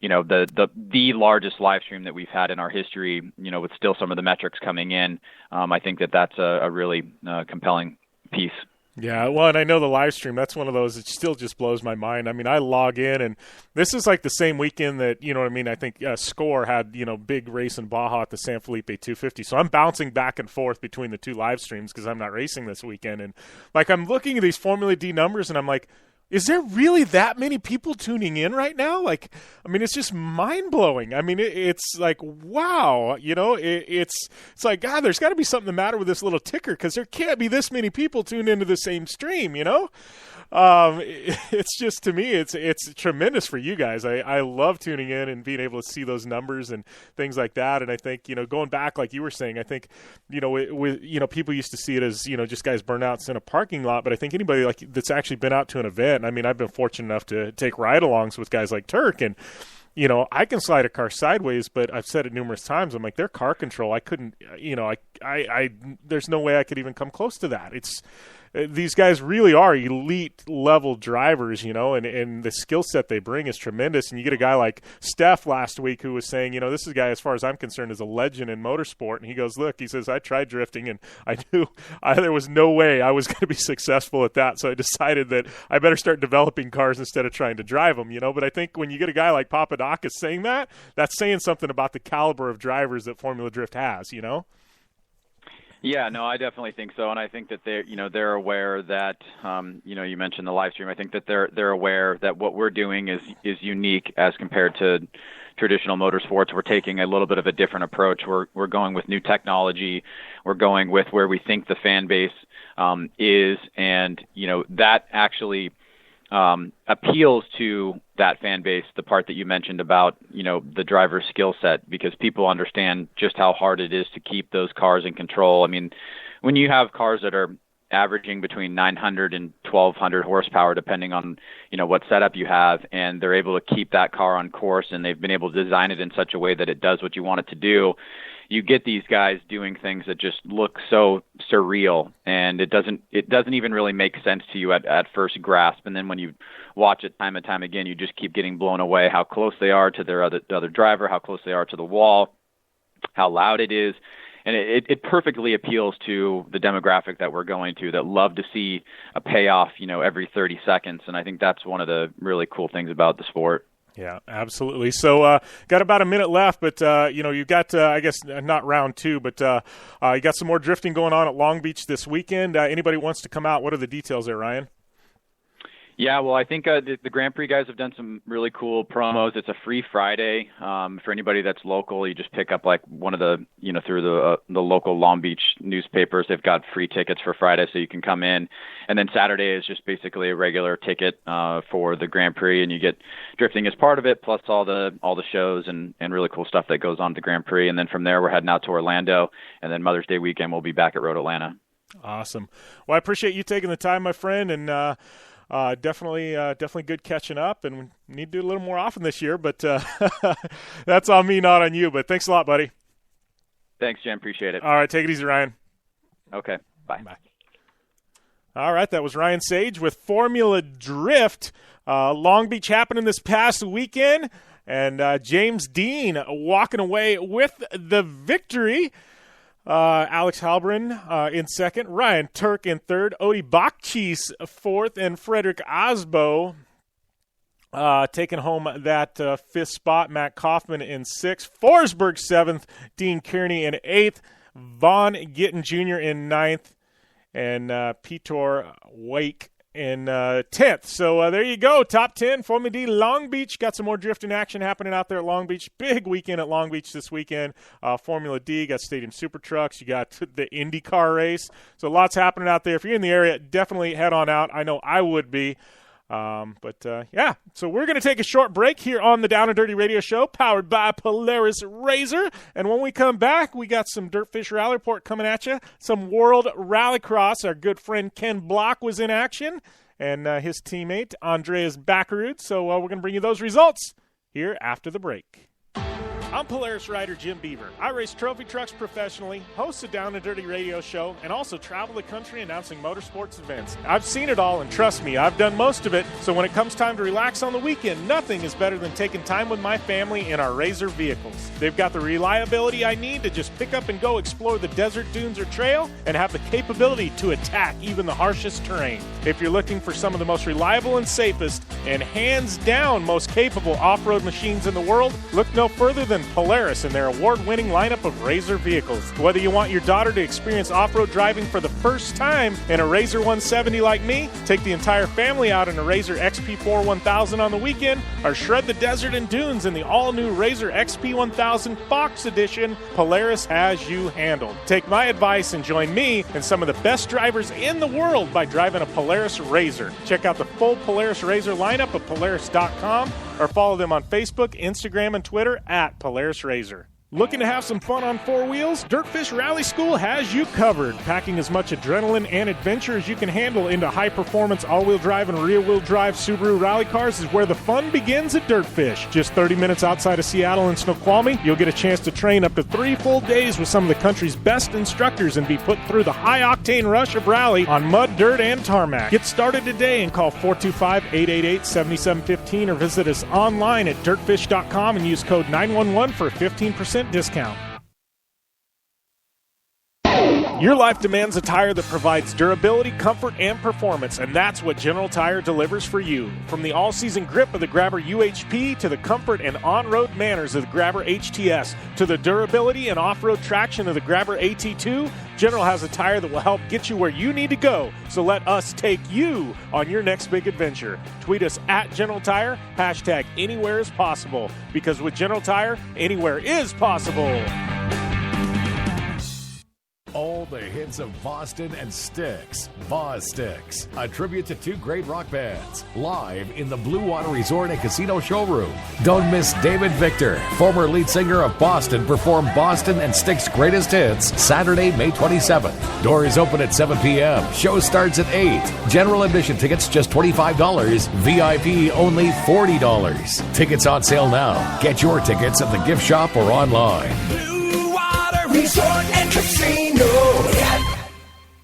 the largest live stream that we've had in our history, with still some of the metrics coming in. I think that's a really compelling piece. Yeah, well, and I know the live stream, that's one of those that still just blows my mind. I mean, I log in, and this is like the same weekend that, I think Score had, big race in Baja at the San Felipe 250. So I'm bouncing back and forth between the two live streams because I'm not racing this weekend. And, I'm looking at these Formula D numbers, and I'm like, Is there really that many people tuning in right now? Like, I mean, it's just mind-blowing. I mean, it's like, wow, it's like, God, there's got to be something the matter with this little ticker, because there can't be this many people tuned into the same stream, It's just, to me, it's tremendous for you guys. I love tuning in and being able to see those numbers and things like that. And I think, going back, like you were saying, I think, with people used to see it as, just guys burnouts in a parking lot. But I think anybody that's actually been out to an event, I mean, I've been fortunate enough to take ride-alongs with guys like Turk, and I can slide a car sideways, but I've said it numerous times. I'm like, their car control, I couldn't, I there's no way I could even come close to that. These guys really are elite level drivers, and the skill set they bring is tremendous. And you get a guy like Steph last week who was saying, this is a guy, as far as I'm concerned, is a legend in motorsport. And he goes, look, he says, I tried drifting and I knew there was no way I was going to be successful at that. So I decided that I better start developing cars instead of trying to drive them, But I think when you get a guy like Papadakis saying that, that's saying something about the caliber of drivers that Formula Drift has, Yeah, no, I definitely think so, and I think that they're aware that you mentioned the live stream. I think that they're aware that what we're doing is unique as compared to traditional motorsports. We're taking a little bit of a different approach. We're going with new technology. We're going with where we think the fan base is, and that actually appeals to that fan base, the part that you mentioned about, the driver's skill set, because people understand just how hard it is to keep those cars in control. I mean, when you have cars that are averaging between 900 and 1200 horsepower, depending on, what setup you have, and they're able to keep that car on course, and they've been able to design it in such a way that it does what you want it to do, you get these guys doing things that just look so surreal, and it doesn't even really make sense to you at first grasp. And then when you watch it time and time again, you just keep getting blown away how close they are to their other driver, how close they are to the wall, how loud it is. And it perfectly appeals to the demographic that we're going to, that love to see a payoff, every 30 seconds. And I think that's one of the really cool things about the sport. Yeah, absolutely. So got about a minute left, but, you've got, I guess, not round two, but you got some more drifting going on at Long Beach this weekend. Anybody wants to come out? What are the details there, Ryan? Yeah, well, I think the Grand Prix guys have done some really cool promos. It's a free Friday for anybody that's local. You just pick up like one of the, through the local Long Beach newspapers. They've got free tickets for Friday, so you can come in. And then Saturday is just basically a regular ticket for the Grand Prix, and you get drifting as part of it, plus all the shows and really cool stuff that goes on at the Grand Prix. And then from there, we're heading out to Orlando, and then Mother's Day weekend, we'll be back at Road Atlanta. Awesome. Well, I appreciate you taking the time, my friend, and definitely good catching up, and we need to do a little more often this year, but that's on me, not on you. But thanks a lot, buddy. Thanks, Jim. Appreciate it. All right, take it easy, Ryan. Okay, bye. All right, that was Ryan Sage with Formula Drift. Long Beach happening this past weekend, and James Dean walking away with the victory. Alex Halbrin in second, Ryan Turk in third, Odie Bakchis fourth, and Frederick Osbo taking home that fifth spot. Matt Kaufman in sixth, Forsberg seventh, Dean Kearney in eighth, Vaughn Gittin Jr. in ninth, and Peter Wake in 10th. So there you go, top 10, Formula D Long Beach. Got some more drifting action happening out there at Long Beach. Big weekend at Long Beach this weekend. Formula D, got Stadium Super Trucks. You got the IndyCar race. So lots happening out there. If you're in the area, definitely head on out. I know I would be. Yeah, so we're going to take a short break here on the Down and Dirty Radio Show, powered by Polaris Razor. And when we come back, we got some Dirtfish Rally Report coming at you, some World Rallycross. Our good friend Ken Block was in action, and his teammate Andreas Backerud. So we're going to bring you those results here after the break. I'm Polaris rider Jim Beaver. I race trophy trucks professionally, host a Down and Dirty Radio Show, and also travel the country announcing motorsports events. I've seen it all, and trust me, I've done most of it. So when it comes time to relax on the weekend, nothing is better than taking time with my family in our Razor vehicles. They've got the reliability I need to just pick up and go explore the desert, dunes, or trail, and have the capability to attack even the harshest terrain. If you're looking for some of the most reliable and safest, and hands down most capable off-road machines in the world, look no further than than Polaris and their award-winning lineup of RZR vehicles. Whether you want your daughter to experience off-road driving for the first time in a RZR 170 like me, take the entire family out in a RZR XP4 1000 on the weekend, or shred the desert and dunes in the all-new RZR XP 1000 Fox Edition, Polaris has you handled. Take my advice and join me and some of the best drivers in the world by driving a Polaris RZR. Check out the full Polaris RZR lineup at Polaris.com or follow them on Facebook, Instagram, and Twitter at Polaris RZR. Looking to have some fun on four wheels? Dirtfish Rally School has you covered. Packing as much adrenaline and adventure as you can handle into high-performance all-wheel drive and rear-wheel drive Subaru rally cars is where the fun begins at Dirtfish. Just 30 minutes outside of Seattle in Snoqualmie, you'll get a chance to train up to 3 full days with some of the country's best instructors and be put through the high-octane rush of rally on mud, dirt, and tarmac. Get started today and call 425-888-7715 or visit us online at dirtfish.com and use code 911 for a 15% discount. Your life demands a tire that provides durability, comfort, and performance, and that's what General Tire delivers for you. From the all-season grip of the Grabber UHP to the comfort and on-road manners of the Grabber HTS to the durability and off-road traction of the Grabber AT2, General has a tire that will help get you where you need to go. So let us take you on your next big adventure. Tweet us at General Tire, hashtag anywhere is possible, because with General Tire, anywhere is possible. All the hits of Boston and Styx. Boz Styx, a tribute to 2 great rock bands, live in the Blue Water Resort and Casino showroom. Don't miss David Victor, former lead singer of Boston, perform Boston and Styx greatest hits Saturday, May 27th. Doors open at 7 p.m. Show starts at 8. General admission tickets just $25. VIP only $40. Tickets on sale now. Get your tickets at the gift shop or online. Blue Water Resort and Casino.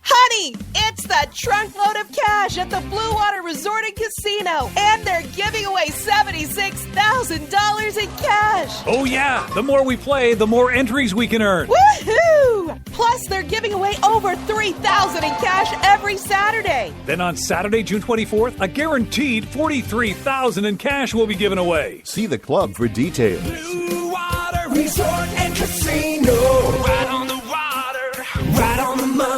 Honey, it's the trunk load of cash at the Blue Water Resort and Casino, and they're giving away $76,000 in cash. Oh yeah, the more we play, the more entries we can earn. Woohoo! Plus, they're giving away over $3,000 in cash every Saturday. Then on Saturday, June 24th, a guaranteed $43,000 in cash will be given away. See the club for details. Blue Water Resort and Casino. Right on the water, right on the money.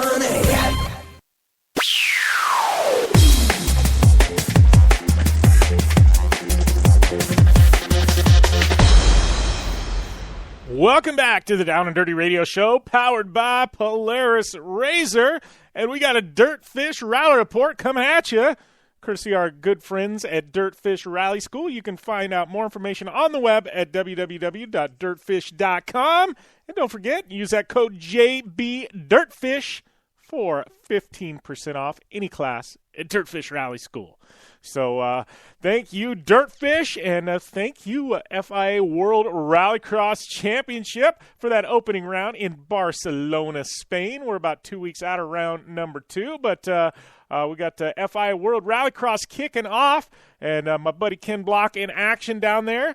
Welcome back to the Down and Dirty Radio Show, powered by Polaris RZR, and we got a Dirtfish Rally Report coming at you, courtesy of our good friends at Dirtfish Rally School. You can find out more information on the web at www.dirtfish.com, and don't forget, use that code JBDirtfish for 15% off any class at Dirtfish Rally School. So thank you, Dirtfish, and thank you, FIA World Rallycross Championship, for that opening round in Barcelona, Spain. We're about 2 weeks out of round number 2, but we got FIA World Rallycross kicking off, and my buddy Ken Block in action down there.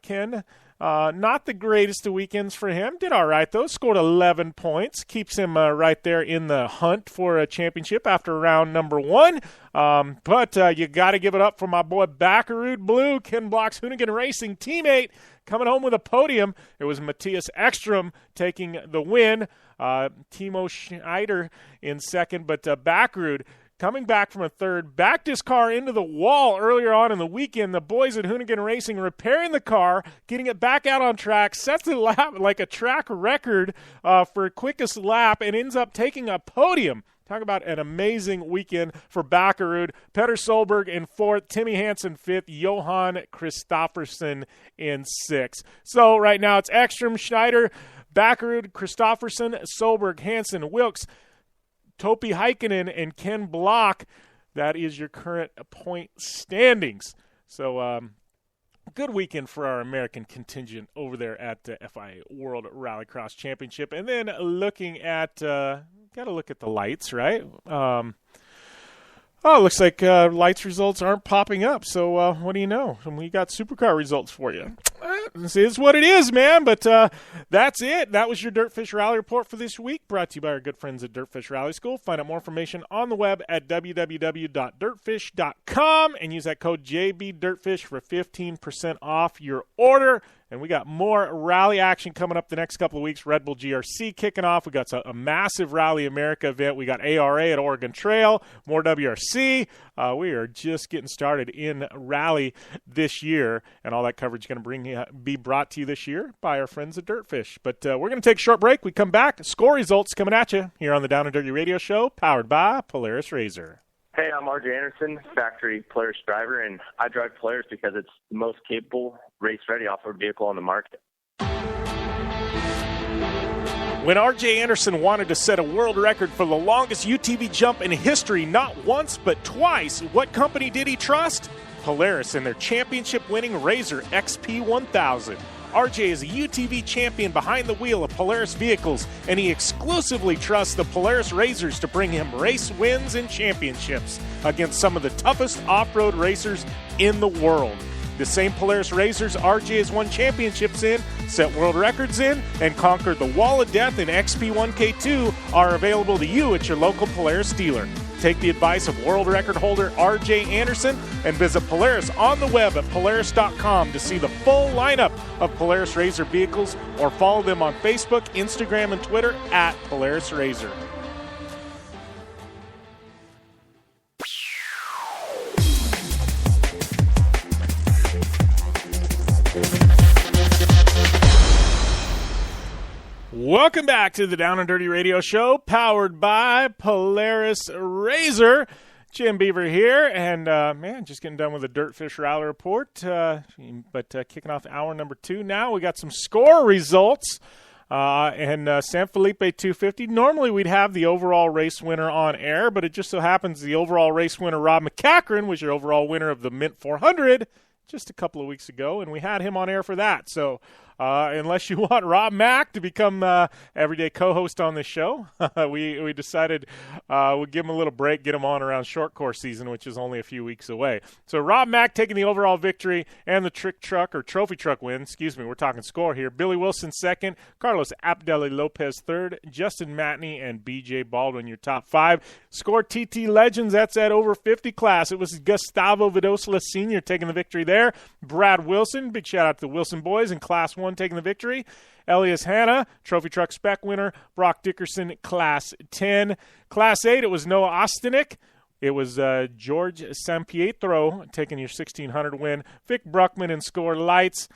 Ken, not the greatest of weekends for him. Did all right, though. Scored 11 points. Keeps him right there in the hunt for a championship after round number 1. But you got to give it up for my boy Baccarood Blue, Ken Block's Hoonigan Racing teammate, coming home with a podium. It was Matthias Ekstrom taking the win. Timo Schneider in second, but Baccarood coming back from a third, backed his car into the wall earlier on in the weekend. The boys at Hoonigan Racing repairing the car, getting it back out on track, sets a lap like a track record for quickest lap, and ends up taking a podium. Talk about an amazing weekend for Baccarood. Petter Solberg in 4th, Timmy Hansen 5th, Johan Kristoffersen in 6th. So right now it's Ekstrom, Schneider, Baccarood, Kristoffersen, Solberg, Hansen, Wilkes, Topi Heikkinen, and Ken Block. That is your current point standings. So good weekend for our American contingent over there at the FIA World Rallycross Championship. And then looking at, got to look at the lights, right? It looks like lights results aren't popping up. So what do you know? We got Supercar results for you. This is what it is, man. But that's it. That was your Dirtfish Rally Report for this week, brought to you by our good friends at Dirtfish Rally School. Find out more information on the web at www.dirtfish.com and use that code JBDirtfish for 15% off your order. And we got more rally action coming up the next couple of weeks. Red Bull GRC kicking off. We got a massive Rally America event. We got ARA at Oregon Trail, more WRC. We are just getting started in rally this year, and all that coverage is going to be brought to you this year by our friends at Dirtfish. But we're going to take a short break. We come back. Score results coming at you here on the Down and Dirty Radio Show, powered by Polaris RZR. Hey, I'm RJ Anderson, factory Polaris driver, and I drive Polaris because it's the most capable, race-ready off-road vehicle on the market. When R.J. Anderson wanted to set a world record for the longest UTV jump in history, not once but twice, what company did he trust? Polaris and their championship-winning RZR XP1000. R.J. is a UTV champion behind the wheel of Polaris vehicles, and he exclusively trusts the Polaris RZRs to bring him race wins and championships against some of the toughest off-road racers in the world. The same Polaris RZRs RJ has won championships in, set world records in, and conquered the Wall of Death in XP1K2 are available to you at your local Polaris dealer. Take the advice of world record holder RJ Anderson and visit Polaris on the web at Polaris.com to see the full lineup of Polaris RZR vehicles, or follow them on Facebook, Instagram, and Twitter at Polaris RZR. Welcome back to the Down and Dirty Radio Show, powered by Polaris RZR. Jim Beaver here, and just getting done with the Dirtfish Rally Report, but kicking off hour number 2 now. We got some score results, and San Felipe 250. Normally we'd have the overall race winner on air, but it just so happens the overall race winner, Rob McCachran, was your overall winner of the Mint 400 just a couple of weeks ago, and we had him on air for that. So unless you want Rob Mack to become everyday co-host on this show, we decided we'd give him a little break, get him on around short course season, which is only a few weeks away. So Rob Mack taking the overall victory and the trophy truck win. We're talking score here. Billy Wilson second, Carlos Abdeli Lopez third, Justin Matney and BJ Baldwin your top 5. Score TT Legends, that's at over 50 class. It was Gustavo Vidosla Sr. taking the victory there. Brad Wilson, big shout out to the Wilson boys in Class 1 taking the victory. Elias Hanna, Trophy Truck Spec winner. Brock Dickerson, Class 10. Class 8, it was Noah Ostenik. It was George Sampietro taking your 1,600 win. Vic Bruckman in Score Lights.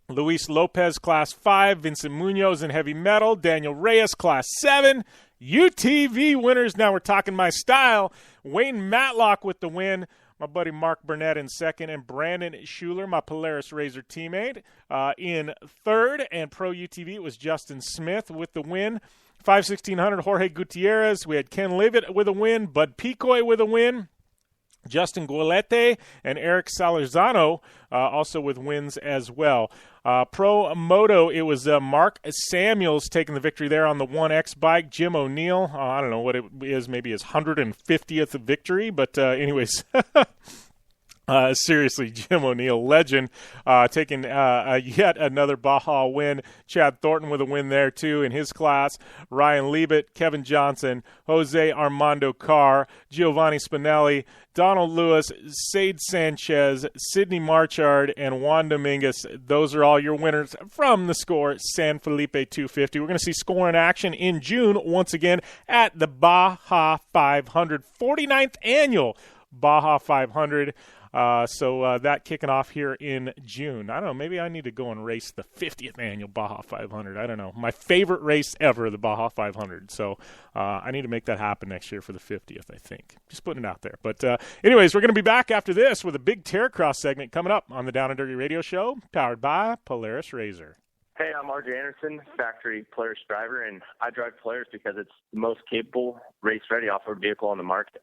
Luis Lopez, Class 5. Vincent Munoz in Heavy Metal. Daniel Reyes, Class 7. UTV winners, now we're talking my style. Wayne Matlock with the win. My buddy Mark Burnett in second, and Brandon Schuler, my Polaris RZR teammate, in third. And Pro UTV, it was Justin Smith with the win. 5/1600, Jorge Gutierrez. We had Ken Livet with a win, Bud Picoy with a win, Justin Guilete and Eric Salarzano also with wins as well. Pro Moto, it was Mark Samuels taking the victory there on the 1X bike. Jim O'Neill, I don't know what it is, maybe his 150th victory, but anyways, seriously, Jim O'Neill, legend, taking yet another Baja win. Chad Thornton with a win there, too, in his class. Ryan Liebert, Kevin Johnson, Jose Armando Carr, Giovanni Spinelli, Donald Lewis, Sade Sanchez, Sidney Marchard, and Juan Dominguez. Those are all your winners from the Score San Felipe 250. We're going to see Score in action in June once again at the Baja 500, 49th annual Baja 500. So that kicking off here in June. I don't know, maybe I need to go and race the 50th annual Baja 500. I don't know. My favorite race ever, the Baja 500. So I need to make that happen next year for the 50th, I think. Just putting it out there. But anyways, we're going to be back after this with a big Terracross segment coming up on the Down and Dirty Radio Show, powered by Polaris RZR. Hey, I'm RJ Anderson, factory Polaris driver, and I drive Polaris because it's the most capable, race-ready off-road vehicle on the market.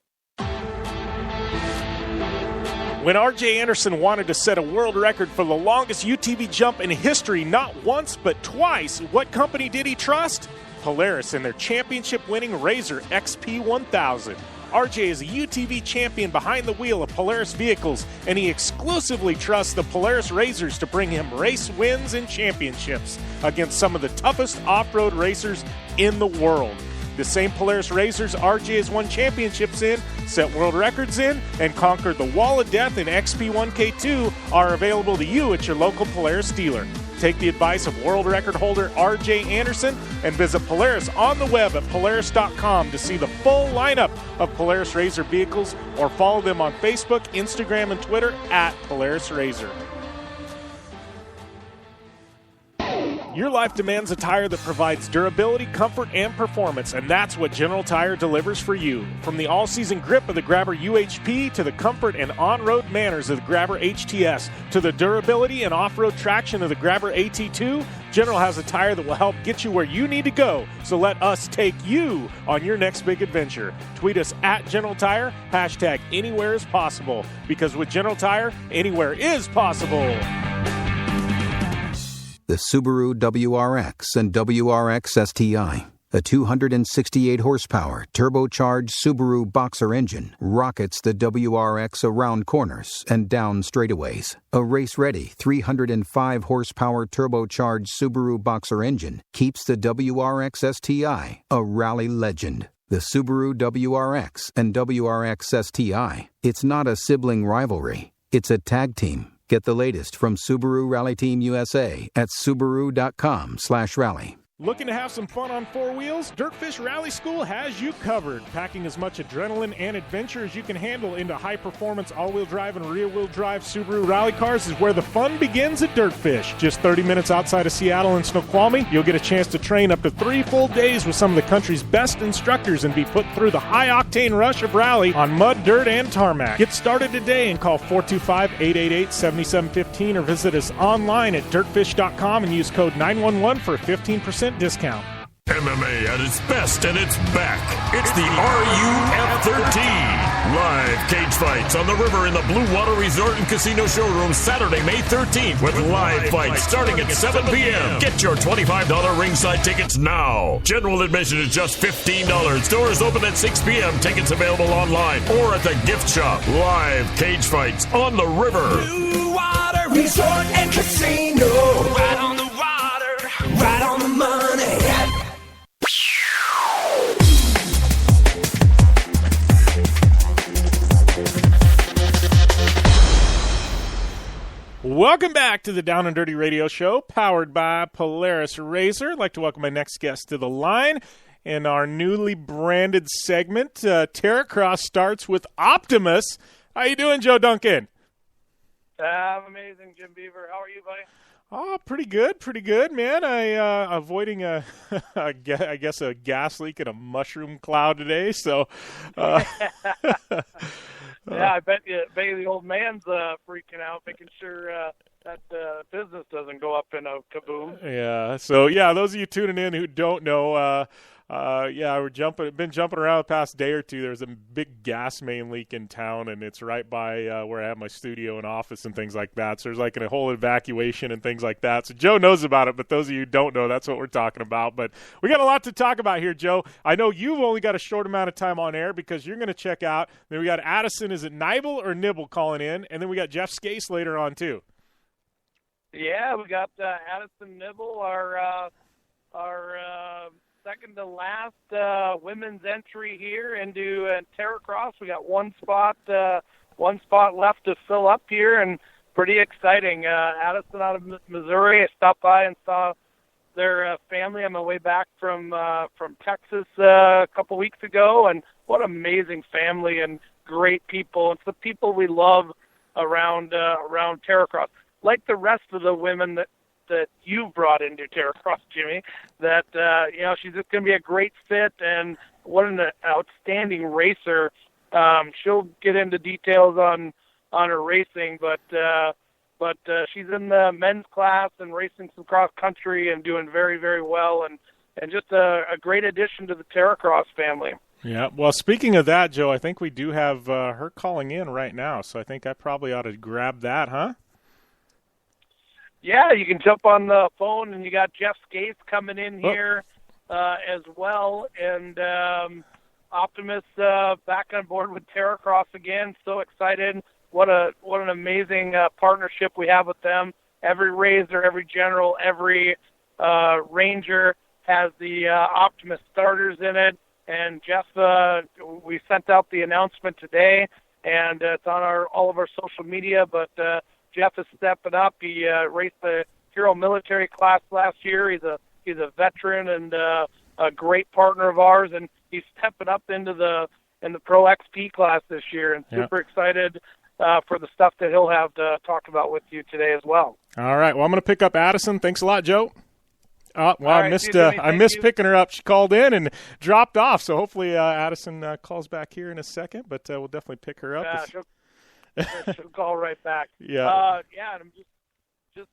When R.J. Anderson wanted to set a world record for the longest UTV jump in history, not once but twice, what company did he trust? Polaris and their championship-winning RZR XP1000. R.J. is a UTV champion behind the wheel of Polaris vehicles, and he exclusively trusts the Polaris RZRs to bring him race wins and championships against some of the toughest off-road racers in the world. The same Polaris RZRs RJ has won championships in, set world records in, and conquered the Wall of Death in XP1K2 are available to you at your local Polaris dealer. Take the advice of world record holder R.J. Anderson and visit Polaris on the web at Polaris.com to see the full lineup of Polaris RZR vehicles, or follow them on Facebook, Instagram, and Twitter at Polaris RZR. Your life demands a tire that provides durability, comfort, and performance, and that's what General Tire delivers for you. From the all-season grip of the Grabber UHP to the comfort and on-road manners of the Grabber HTS to the durability and off-road traction of the Grabber AT2, General has a tire that will help get you where you need to go. So let us take you on your next big adventure. Tweet us at General Tire, hashtag anywhere is possible, because with General Tire, anywhere is possible. The Subaru WRX and WRX STI, a 268 horsepower turbocharged Subaru Boxer engine, rockets the WRX around corners and down straightaways. A race-ready 305 horsepower turbocharged Subaru Boxer engine keeps the WRX STI a rally legend. The Subaru WRX and WRX STI, it's not a sibling rivalry, it's a tag team. Get the latest from Subaru Rally Team USA at Subaru.com/rally. Looking to have some fun on four wheels? Dirtfish Rally School has you covered. Packing as much adrenaline and adventure as you can handle into high-performance all-wheel drive and rear-wheel drive Subaru rally cars is where the fun begins at Dirtfish. Just 30 minutes outside of Seattle in Snoqualmie, you'll get a chance to train up to 3 full days with some of the country's best instructors and be put through the high-octane rush of rally on mud, dirt, and tarmac. Get started today and call 425-888-7715 or visit us online at dirtfish.com and use code 911 for a 15% discount. MMA at its best, and it's back. It's the RUF-13. Live cage fights on the river in the Blue Water Resort and Casino Showroom Saturday, May 13th with live fights starting at 7 p.m. Get your $25 ringside tickets now. General admission is just $15. Doors open at 6 p.m. Tickets available online or at the gift shop. Live cage fights on the river. Blue Water Resort and Casino. Right on the water, right on the money. Welcome back to the Down and Dirty Radio Show, powered by Polaris RZR. I'd like to welcome my next guest to the line in our newly branded segment. Terracross starts with Optimus. How you doing, Joe Duncan? I'm amazing, Jim Beaver. How are you, buddy? Oh, pretty good, man. Avoiding I guess a gas leak and a mushroom cloud today. So, yeah, I bet the old man's freaking out, making sure that business doesn't go up in a kaboom. Yeah. So, those of you tuning in who don't know, we're been jumping around the past day or two. There's a big gas main leak in town, and it's right by where I have my studio and office and things like that. So there's like a whole evacuation and things like that. So Joe knows about it, but those of you who don't know, that's what we're talking about. But we got a lot to talk about here, Joe. I know you've only got a short amount of time on air because you're going to check out. Then we got Addison, is it Nibel or Nibble calling in? And then we got Jeff Skase later on too. Yeah, we got Addison Nibble, our second to last women's entry here into Terracross. We got one spot left to fill up here, and pretty exciting. Addison out of Missouri. I stopped by and saw their family on my way back from Texas a couple weeks ago, and what amazing family and great people. It's the people we love around Terracross, like the rest of the women that you've brought into Terracross, Jimmy, that, she's just going to be a great fit, and what an outstanding racer. She'll get into details on her racing, but she's in the men's class and racing some cross country and doing very, very well, and just a great addition to the Terracross family. Yeah, well, speaking of that, Joe, I think we do have her calling in right now, so I think I probably ought to grab that, huh? Yeah, you can jump on the phone, and you got Jeff Skase coming in here as well, and Optimus back on board with Terracross again. So excited! What an amazing partnership we have with them. Every RZR, every General, every Ranger has the Optimus starters in it. And Jeff, we sent out the announcement today, and it's on all of our social media. But Jeff is stepping up. He raced the Hero Military class last year. He's a veteran and a great partner of ours, and he's stepping up into the Pro XP class this year, and super excited for the stuff that he'll have to talk about with you today as well. All right. Well, I'm going to pick up Addison. Thanks a lot, Joe. Well, right, I missed picking her up. She called in and dropped off, so hopefully Addison calls back here in a second, but we'll definitely pick her up. Yeah, she'll call right back. Yeah. And I'm just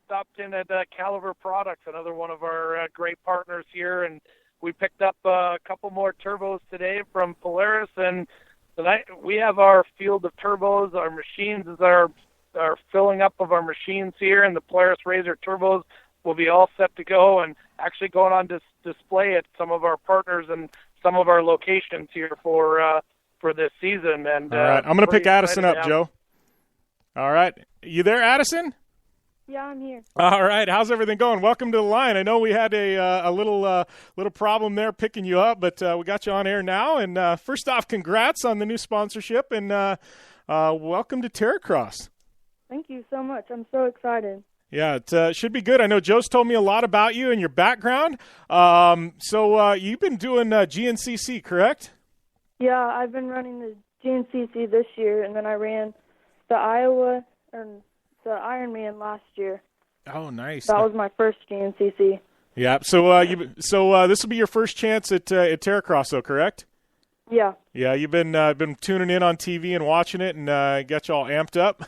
stopped in at Caliber Products, another one of our great partners here, and we picked up a couple more turbos today from Polaris, and tonight we have our field of turbos. Our machines is our filling up of our machines here, and the Polaris Razor turbos will be all set to go and actually going on display at some of our partners and some of our locations here for this season. And all right, I'm going to pick Addison up, Joe. All right, you there, Addison? Yeah, I'm here. All right, how's everything going? Welcome to the line. I know we had a little problem there picking you up, but we got you on air now. And first off, congrats on the new sponsorship, and welcome to Terracross. Thank you so much. I'm so excited. Yeah, it should be good. I know Joe's told me a lot about you and your background. So you've been doing GNCC, correct? Yeah, I've been running the GNCC this year, and then I ran the Iowa and the Ironman last year. Oh, nice. That was my first GNCC. Yeah. So this will be your first chance at Terracross, though, correct? Yeah. Yeah, you've been tuning in on TV and watching it, and got you all amped up.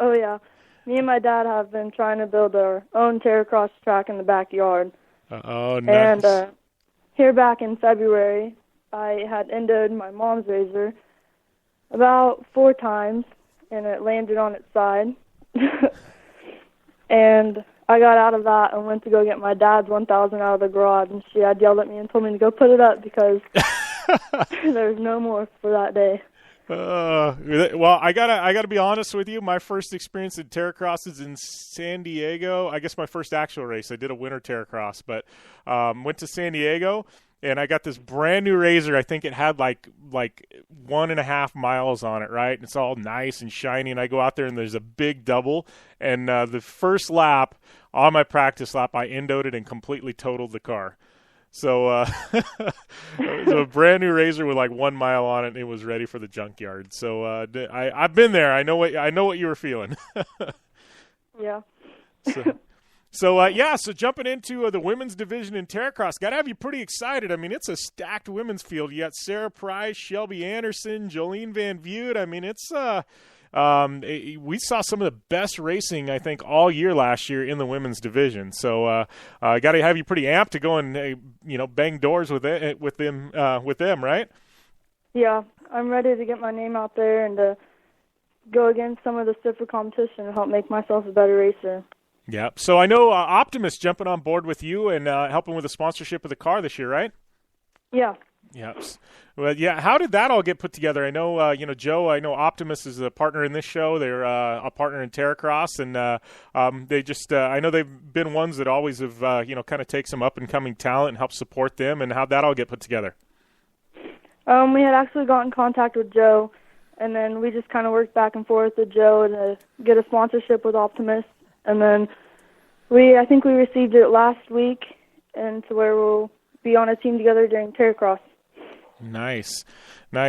Oh yeah. Me and my dad have been trying to build our own Terracross track in the backyard. Oh, nice. And here back in February, I had endoed my mom's Razor about 4 times, and it landed on its side. And I got out of that and went to go get my dad's 1000 out of the garage, and she had yelled at me and told me to go put it up because there's no more for that day. Well, I gotta be honest with you. My first experience at Terracross is in San Diego. I guess my first actual race. I did a winter Terracross, but went to San Diego, and I got this brand new Razor. I think it had like 1.5 miles on it, right? And it's all nice and shiny. And I go out there, and there's a big double. And the first lap on my practice lap, I endoed it and completely totaled the car. So it was a brand new Razor with like 1 mile on it, and it was ready for the junkyard. So I've been there. I know what you were feeling. Yeah. So jumping into the women's division in Terracross, got to have you pretty excited. I mean, it's a stacked women's field. You got Sarah Price, Shelby Anderson, Jolene Van Vught. I mean, it's we saw some of the best racing, I think, all year last year in the women's division. So I got to have you pretty amped to go and bang doors with them, right? Yeah, I'm ready to get my name out there and to go against some of the stiffer competition and help make myself a better racer. Yeah. So I know Optimus jumping on board with you and helping with the sponsorship of the car this year, right? Yeah. Yes. Well, yeah. How did that all get put together? I know, Joe. I know Optimus is a partner in this show. They're a partner in Terracross, and they just. I know they've been ones that always have, kind of take some up and coming talent and help support them. And how'd that all get put together? We had actually got in contact with Joe, and then we just kind of worked back and forth with Joe to get a sponsorship with Optimus, and then I think we received it last week, and to where we'll be on a team together during Terracross. Nice.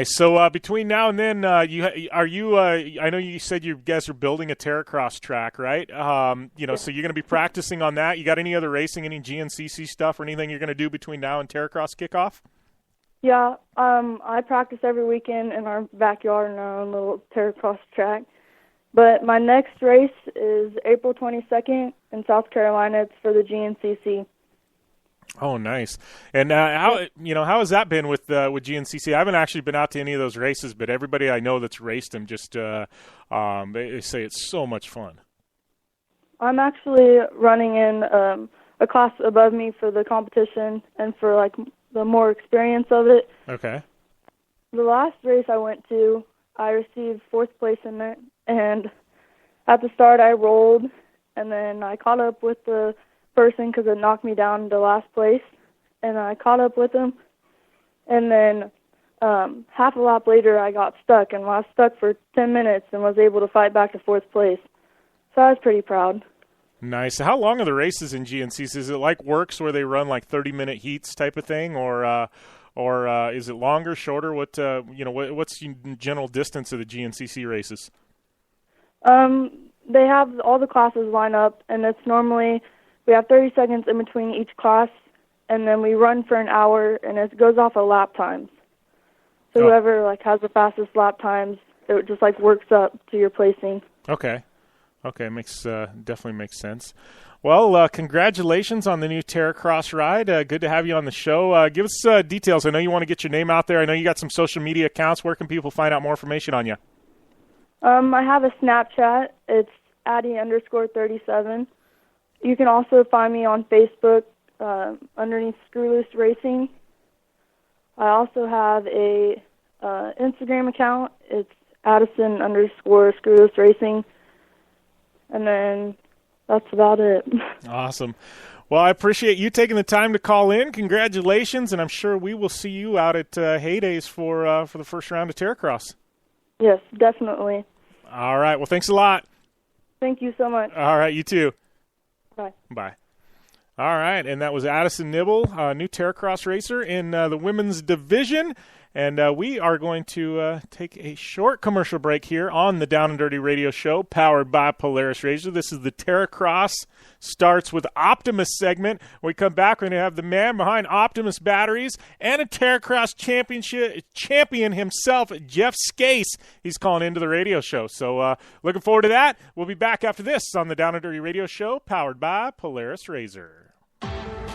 So between now and then, I know you said you guys are building a Terracross track, right? So you're going to be practicing on that. You got any other racing, any GNCC stuff or anything you're going to do between now and Terracross kickoff? Yeah, I practice every weekend in our backyard in our own little Terracross track. But my next race is April 22nd in South Carolina. It's for the GNCC. Oh, nice. And how has that been with GNCC? I haven't actually been out to any of those races, but everybody I know that's raced them just they say it's so much fun. I'm actually running in a class above me for the competition and for like the more experience of it. Okay. The last race I went to, I received 4th place in it, and at the start I rolled, and then I caught up with the person because it knocked me down into last place, and I caught up with him, and then half a lap later I got stuck, and I was stuck for 10 minutes and was able to fight back to 4th place. So I was pretty proud. Nice. How long are the races in GNCC? Is it like Works where they run like 30-minute heats type of thing, or is it longer, shorter? What's the general distance of the GNCC races? They have all the classes line up, and it's normally we have 30 seconds in between each class, and then we run for an hour, and it goes off of lap times. So whoever has the fastest lap times, it just works up to your placing. Okay, definitely makes sense. Well, congratulations on the new Terracross ride. Good to have you on the show. Give us details. I know you want to get your name out there. I know you got some social media accounts. Where can people find out more information on you? I have a Snapchat. It's Addy_37. You can also find me on Facebook underneath Screw Loose Racing. I also have a Instagram account. It's Addison_Screw Loose Racing. And then that's about it. Awesome. Well, I appreciate you taking the time to call in. Congratulations, and I'm sure we will see you out at Haydays for the first round of Terracross. Yes, definitely. All right. Well, thanks a lot. Thank you so much. All right. You too. Bye. Bye. All right. And that was Addison Nibble, new Terracross racer in the women's division. And we are going to take a short commercial break here on the Down and Dirty Radio Show, powered by Polaris RZR. This is the Terracross Starts with Optimus segment. When we come back, we're going to have the man behind Optimus batteries and a Terracross champion himself, Jeff Skase. He's calling into the radio show. So looking forward to that. We'll be back after this on the Down and Dirty Radio Show, powered by Polaris RZR.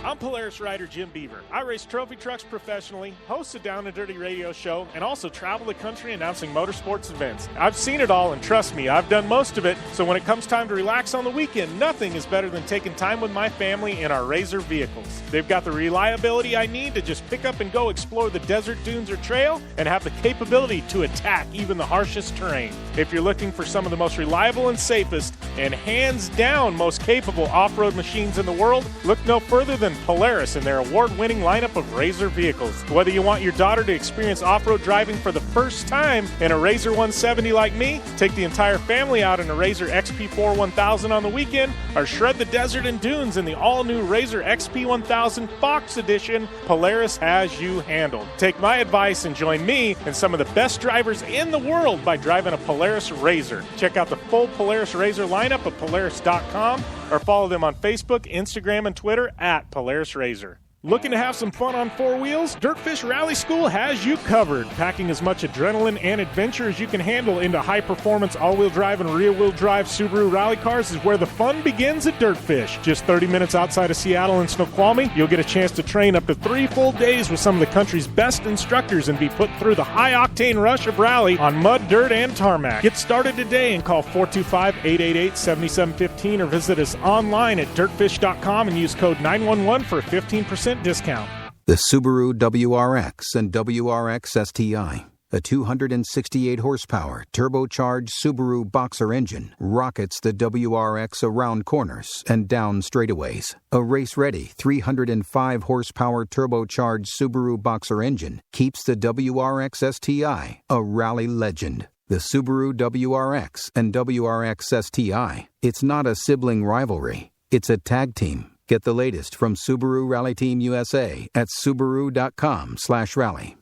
I'm Polaris rider Jim Beaver. I race trophy trucks professionally, host a Down and Dirty radio show, and also travel the country announcing motorsports events. I've seen it all, and trust me, I've done most of it, so when it comes time to relax on the weekend, nothing is better than taking time with my family in our RZR vehicles. They've got the reliability I need to just pick up and go explore the desert, dunes, or trail, and have the capability to attack even the harshest terrain. If you're looking for some of the most reliable and safest, and hands down most capable off-road machines in the world, look no further than Polaris and their award-winning lineup of RZR vehicles. Whether you want your daughter to experience off-road driving for the first time in a RZR 170 like me, take the entire family out in a RZR XP4 1000 on the weekend, or shred the desert and dunes in the all-new RZR XP 1000 Fox Edition, Polaris has you handled. Take my advice and join me and some of the best drivers in the world by driving a Polaris RZR. Check out the full Polaris RZR lineup at Polaris.com or follow them on Facebook, Instagram, and Twitter at Polaris RZR. Looking to have some fun on four wheels? Dirtfish Rally School has you covered. Packing as much adrenaline and adventure as you can handle into high-performance all-wheel drive and rear-wheel drive Subaru rally cars is where the fun begins at Dirtfish. Just 30 minutes outside of Seattle in Snoqualmie, you'll get a chance to train up to 3 full days with some of the country's best instructors and be put through the high-octane rush of rally on mud, dirt, and tarmac. Get started today and call 425-888-7715 or visit us online at dirtfish.com and use code 911 for a 15% discount. The Subaru WRX and WRX STI, a 268 horsepower turbocharged Subaru Boxer engine, rockets the WRX around corners and down straightaways. A race-ready 305 horsepower turbocharged Subaru Boxer engine keeps the WRX STI a rally legend. The Subaru WRX and WRX STI, it's not a sibling rivalry, it's a tag team. Get the latest from Subaru Rally Team USA at Subaru.com/rally.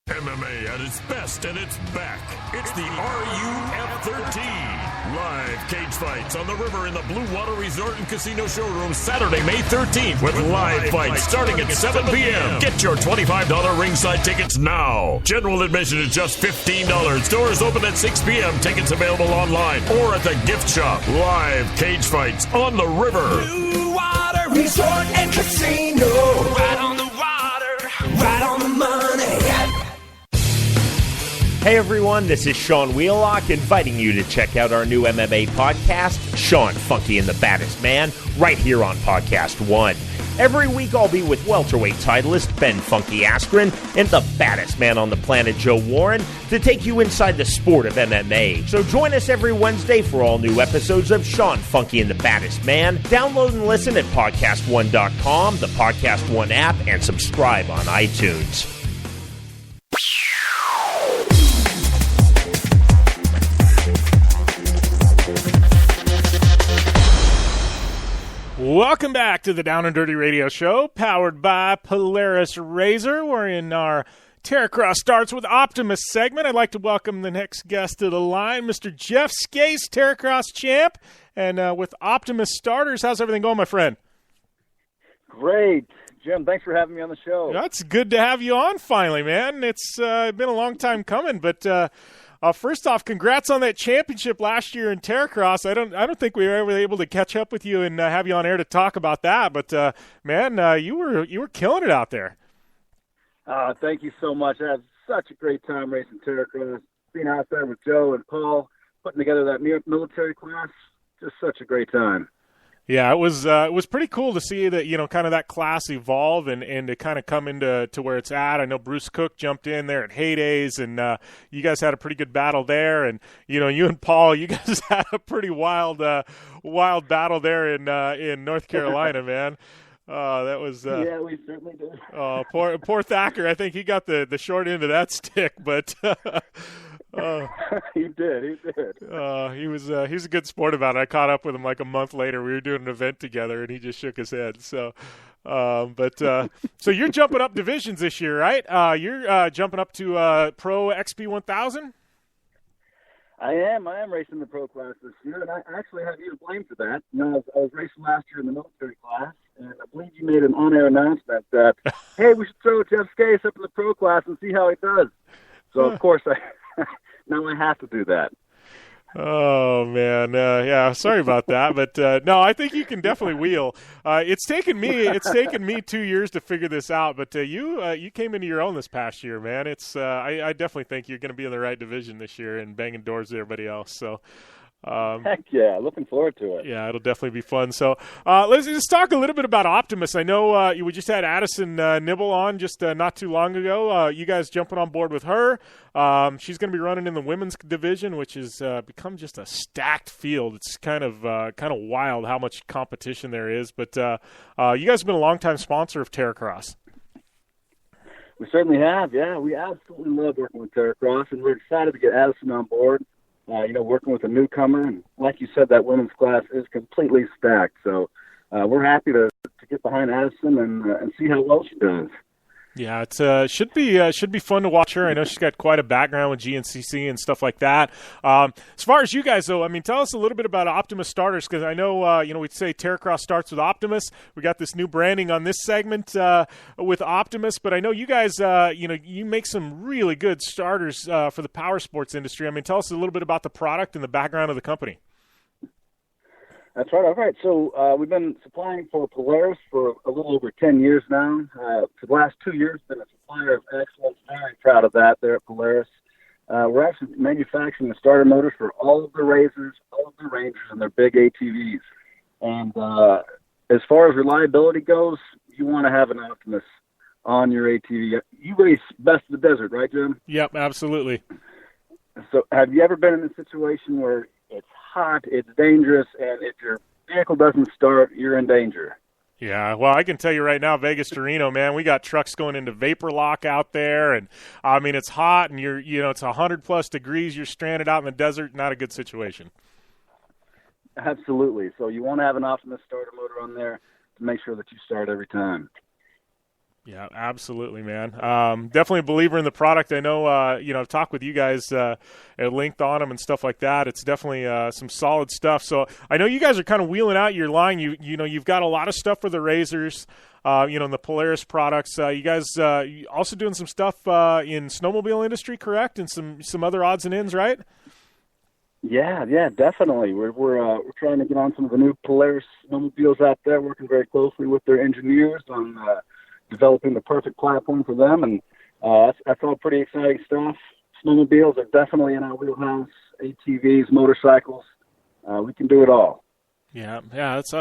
MMA at its best, and it's back. It's the RUF-13. Live cage fights on the river in the Blue Water Resort and Casino Showroom Saturday, May 13th with live fights starting at 7 p.m. Get your $25 ringside tickets now. General admission is just $15. Doors open at 6 p.m. Tickets available online or at the gift shop. Live cage fights on the river. Blue Water Resort and Casino. Right on the water, right on the money. Hey everyone, this is Sean Wheelock inviting you to check out our new MMA podcast, Sean Funky and the Baddest Man, right here on Podcast One. Every week I'll be with welterweight titleist Ben Funky Askren and the baddest man on the planet, Joe Warren, to take you inside the sport of MMA. So join us every Wednesday for all new episodes of Sean Funky and the Baddest Man. Download and listen at PodcastOne.com, the Podcast One app, and subscribe on iTunes. Welcome back to the Down and Dirty Radio Show, powered by Polaris Razor. We're in our Terracross Starts with Optimus segment. I'd like to welcome the next guest to the line, Mr. Jeff Skase, Terracross champ. And with Optimus starters, how's everything going, my friend? Great. Jim, thanks for having me on the show. It's good to have you on finally, man. It's been a long time coming, but first off, congrats on that championship last year in Terracross. I don't think we were ever able to catch up with you and have you on air to talk about that. But man, you were killing it out there. Thank you so much. I had such a great time racing Terracross. Being out there with Joe and Paul, putting together that military class, just such a great time. Yeah, it was pretty cool to see that, kind of that class evolve and to kind of come into where it's at. I know Bruce Cook jumped in there at Heydays, and you guys had a pretty good battle there. And you and Paul, you guys had a pretty wild battle there in North Carolina, man. That was yeah, we certainly did. Poor Thacker. I think he got the short end of that stick, but. He did. He was a good sport about it. I caught up with him like a month later. We were doing an event together, and he just shook his head. So, so you're jumping up divisions this year, right? You're jumping up to Pro XP 1000. I am racing the Pro class this year, and I actually have you to blame for that. I was racing last year in the military class, and I believe you made an on-air announcement that, hey, we should throw Jeff Skase up in the Pro class and see how he does. So, of course, now I have to do that. Oh, man. Yeah, sorry about that. But, no, I think you can definitely wheel. It's taken me 2 years to figure this out. But you came into your own this past year, man. I definitely think you're going to be in the right division this year and banging doors with everybody else. So. Heck yeah, looking forward to it. Yeah, it'll definitely be fun. So let's just talk a little bit about Optimus. I know we just had Addison Nibble on just not too long ago. You guys jumping on board with her. She's going to be running in the women's division, which has become just a stacked field. It's kind of wild how much competition there is. But you guys have been a longtime sponsor of Terracross. We certainly have, yeah. We absolutely love working with Terracross, and we're excited to get Addison on board. Working with a newcomer, and like you said, that women's class is completely stacked. So we're happy to get behind Addison and see how well she does. Yeah, it should be fun to watch her. I know she's got quite a background with GNCC and stuff like that. As far as you guys, though, I mean, tell us a little bit about Optimus starters, because I know we'd say Terracross starts with Optimus. We got this new branding on this segment with Optimus, but I know you guys, you make some really good starters for the power sports industry. I mean, tell us a little bit about the product and the background of the company. That's right. All right. So we've been supplying for Polaris for a little over 10 years now. For the last 2 years, been a supplier of excellence. Very proud of that there at Polaris. We're actually manufacturing the starter motors for all of the Razors, all of the Rangers, and their big ATVs. And as far as reliability goes, you want to have an Optimus on your ATV. You race best of the desert, right, Jim? Yep, absolutely. So have you ever been in a situation where it's hot, it's dangerous, and if your vehicle doesn't start, you're in danger? Yeah, well, I can tell you right now, Vegas to Reno, man, we got trucks going into vapor lock out there, and I mean, it's hot, and it's 100+ degrees, you're stranded out in the desert, not a good situation. Absolutely. So you want to have an Optimus starter motor on there to make sure that you start every time. Yeah, absolutely, man. Definitely a believer in the product. I know, I've talked with you guys at length on them and stuff like that. It's definitely some solid stuff. So I know you guys are kind of wheeling out your line. You've got a lot of stuff for the Razors, in the Polaris products. You guys also doing some stuff in snowmobile industry, correct? And some other odds and ends, right? Yeah, definitely. We're trying to get on some of the new Polaris snowmobiles out there, working very closely with their engineers on developing the perfect platform for them, and that's all pretty exciting stuff. Snowmobiles are definitely in our wheelhouse. ATVs, motorcycles, we can do it all. Yeah. That's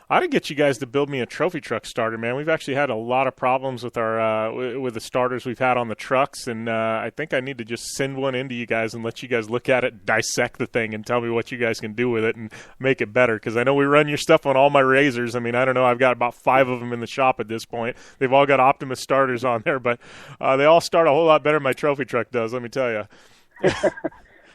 I ought to get you guys to build me a trophy truck starter, man. We've actually had a lot of problems with our with the starters we've had on the trucks, and I think I need to just send one into you guys and let you guys look at it, dissect the thing, and tell me what you guys can do with it and make it better. Because I know we run your stuff on all my Razors. I mean, I don't know. I've got about 5 of them in the shop at this point. They've all got Optimus starters on there, but they all start a whole lot better than my trophy truck does, let me tell you.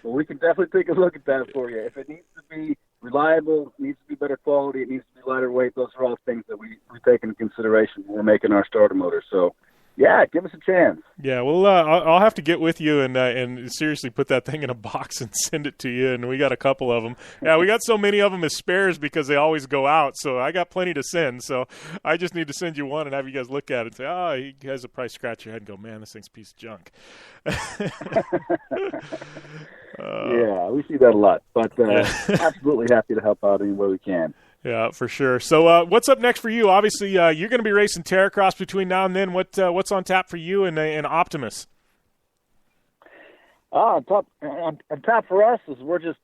Well, we can definitely take a look at that for you. If it needs to be reliable, needs to be better quality. It needs to be lighter weight. Those are all things that we take into consideration when we're making our starter motor. So, yeah, give us a chance. Yeah, well, I'll have to get with you and seriously put that thing in a box and send it to you, and we got a couple of them. Yeah, we got so many of them as spares because they always go out, so I got plenty to send. So I just need to send you one and have you guys look at it and say, oh, you guys will probably scratch your head and go, man, this thing's a piece of junk. Yeah, we see that a lot, but absolutely happy to help out any way we can. Yeah, for sure. So what's up next for you? Obviously, you're going to be racing Terracross between now and then. What's on tap for you and Optimus? On top for us is we're just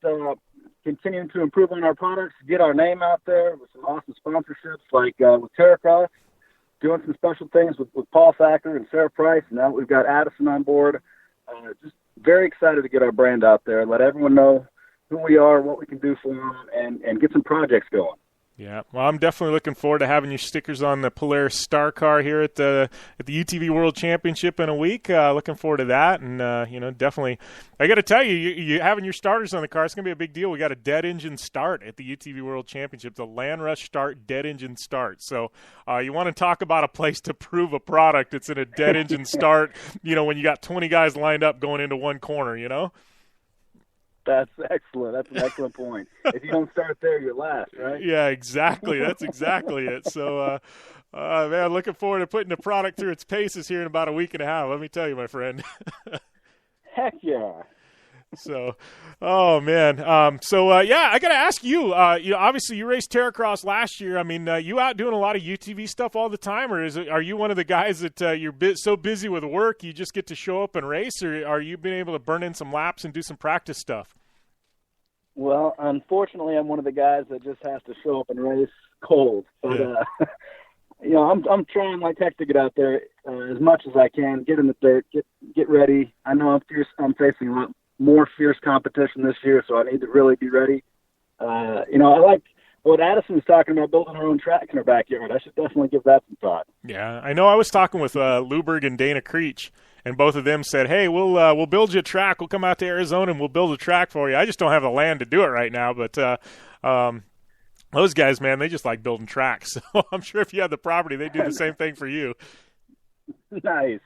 continuing to improve on our products, get our name out there with some awesome sponsorships like with Terracross, doing some special things with Paul Thacker and Sarah Price, and now we've got Addison on board. Just very excited to get our brand out there and let everyone know who we are, what we can do for them, and get some projects going. Yeah, well, I'm definitely looking forward to having your stickers on the Polaris Star Car here at the UTV World Championship in a week. Looking forward to that, and definitely, I got to tell you, you having your starters on the car, it's gonna be a big deal. We got a dead engine start at the UTV World Championship, the Land Rush Start dead engine start. So you want to talk about a place to prove a product? It's in a dead engine start. When you got 20 guys lined up going into one corner. That's excellent. That's an excellent point. If you don't start there, you're last, right? Yeah, exactly. That's exactly it. So, man, looking forward to putting the product through its paces here in about a week and a half. Let me tell you, my friend. Heck yeah. So, oh man. Yeah, I got to ask you. Obviously, you raced Terracross last year. I mean, you out doing a lot of UTV stuff all the time, or are you one of the guys that you're so busy with work you just get to show up and race, or are you being able to burn in some laps and do some practice stuff? Well, unfortunately, I'm one of the guys that just has to show up and race cold. But I'm trying like heck to get out there as much as I can, get in the dirt, get ready. I know I'm facing a lot more fierce competition this year, so I need to really be ready. I like what Addison was talking about, building her own track in her backyard. I should definitely give that some thought. Yeah, I know. I was talking with Luberg and Dana Creech, and both of them said, hey, we'll build you a track. We'll come out to Arizona and we'll build a track for you. I just don't have the land to do it right now, but those guys, man, they just like building tracks. So I'm sure if you had the property, they'd do the same thing for you. Nice.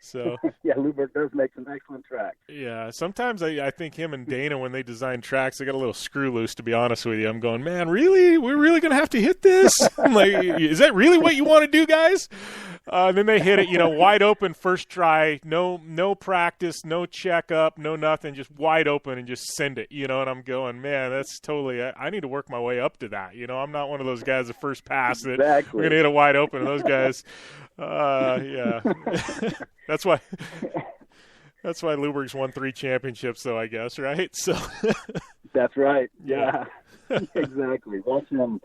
So yeah, Luberg does make some excellent tracks. Yeah, sometimes I think him and Dana, when they design tracks, they got a little screw loose, to be honest with you. I'm going, man, really? We're really going to have to hit this? I'm like, is that really what you want to do, guys? And then they hit it, wide open first try, no practice, no checkup, no nothing, just wide open and just send it, and I'm going, man, that's totally, I need to work my way up to that. I'm not one of those guys the first pass that exactly. We're going to hit a wide open, and those guys, yeah. That's why Luberg's won 3 championships, though, I guess, right? So that's right. Yeah. Exactly. Watch them.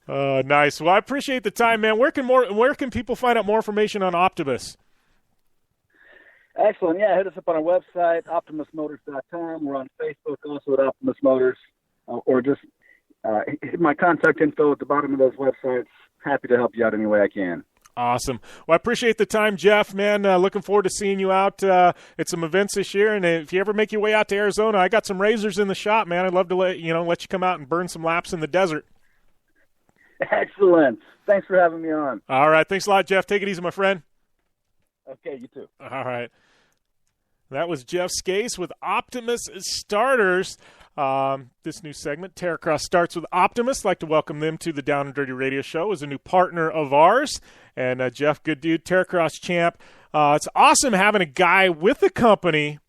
Nice. Well, I appreciate the time, man. Where can people find out more information on Optimus? Excellent. Yeah, hit us up on our website, optimusmotors.com. We're on Facebook also at Optimus Motors, or just hit my contact info at the bottom of those websites. Happy to help you out any way I can. Awesome. Well, I appreciate the time, Jeff, man. Looking forward to seeing you out at some events this year. And if you ever make your way out to Arizona, I got some razors in the shop, man. I'd love to let you come out and burn some laps in the desert. Excellent. Thanks for having me on. All right. Thanks a lot, Jeff. Take it easy, my friend. Okay, you too. All right. That was Jeff Skase with Optimus Starters. This new segment, Terracross Starts with Optimus. I'd like to welcome them to the Down and Dirty Radio Show as a new partner of ours. And Jeff, good dude, Terracross champ. It's awesome having a guy with the company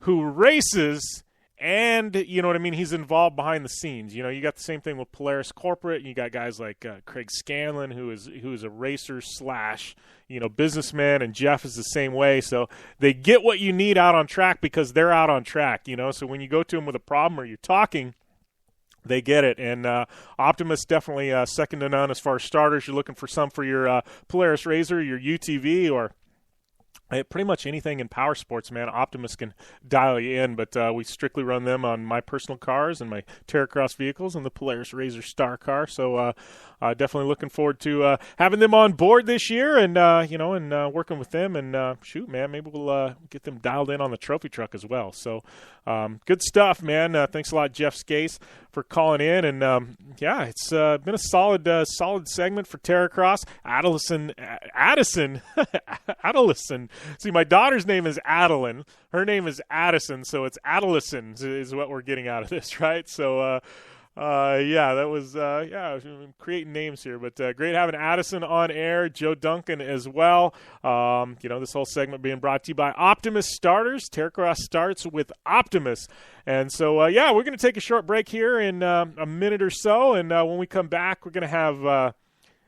who races and, you know what I mean, he's involved behind the scenes. You got the same thing with Polaris Corporate. You got guys like Craig Scanlon, who is a racer / businessman, and Jeff is the same way. So they get what you need out on track because they're out on track, So when you go to them with a problem or you're talking, they get it. And Optimus definitely second to none as far as starters. You're looking for some for your Polaris RZR, your UTV, or Pretty much anything in power sports, man, Optimus can dial you in, but we strictly run them on my personal cars and my Terracross vehicles and the Polaris RZR Star car. So definitely looking forward to having them on board this year and, working with them. And, shoot, man, maybe we'll get them dialed in on the trophy truck as well. So good stuff, man. Thanks a lot, Jeff Skase, for calling in. And, it's been a solid segment for Terracross. Addison. See, my daughter's name is Adeline. Her name is Addison, so it's Addison is what we're getting out of this, right? So, that was creating names here. But great having Addison on air, Joe Duncan as well. This whole segment being brought to you by Optimus Starters. Terracross starts with Optimus. And so, we're going to take a short break here in a minute or so. And when we come back, we're going to have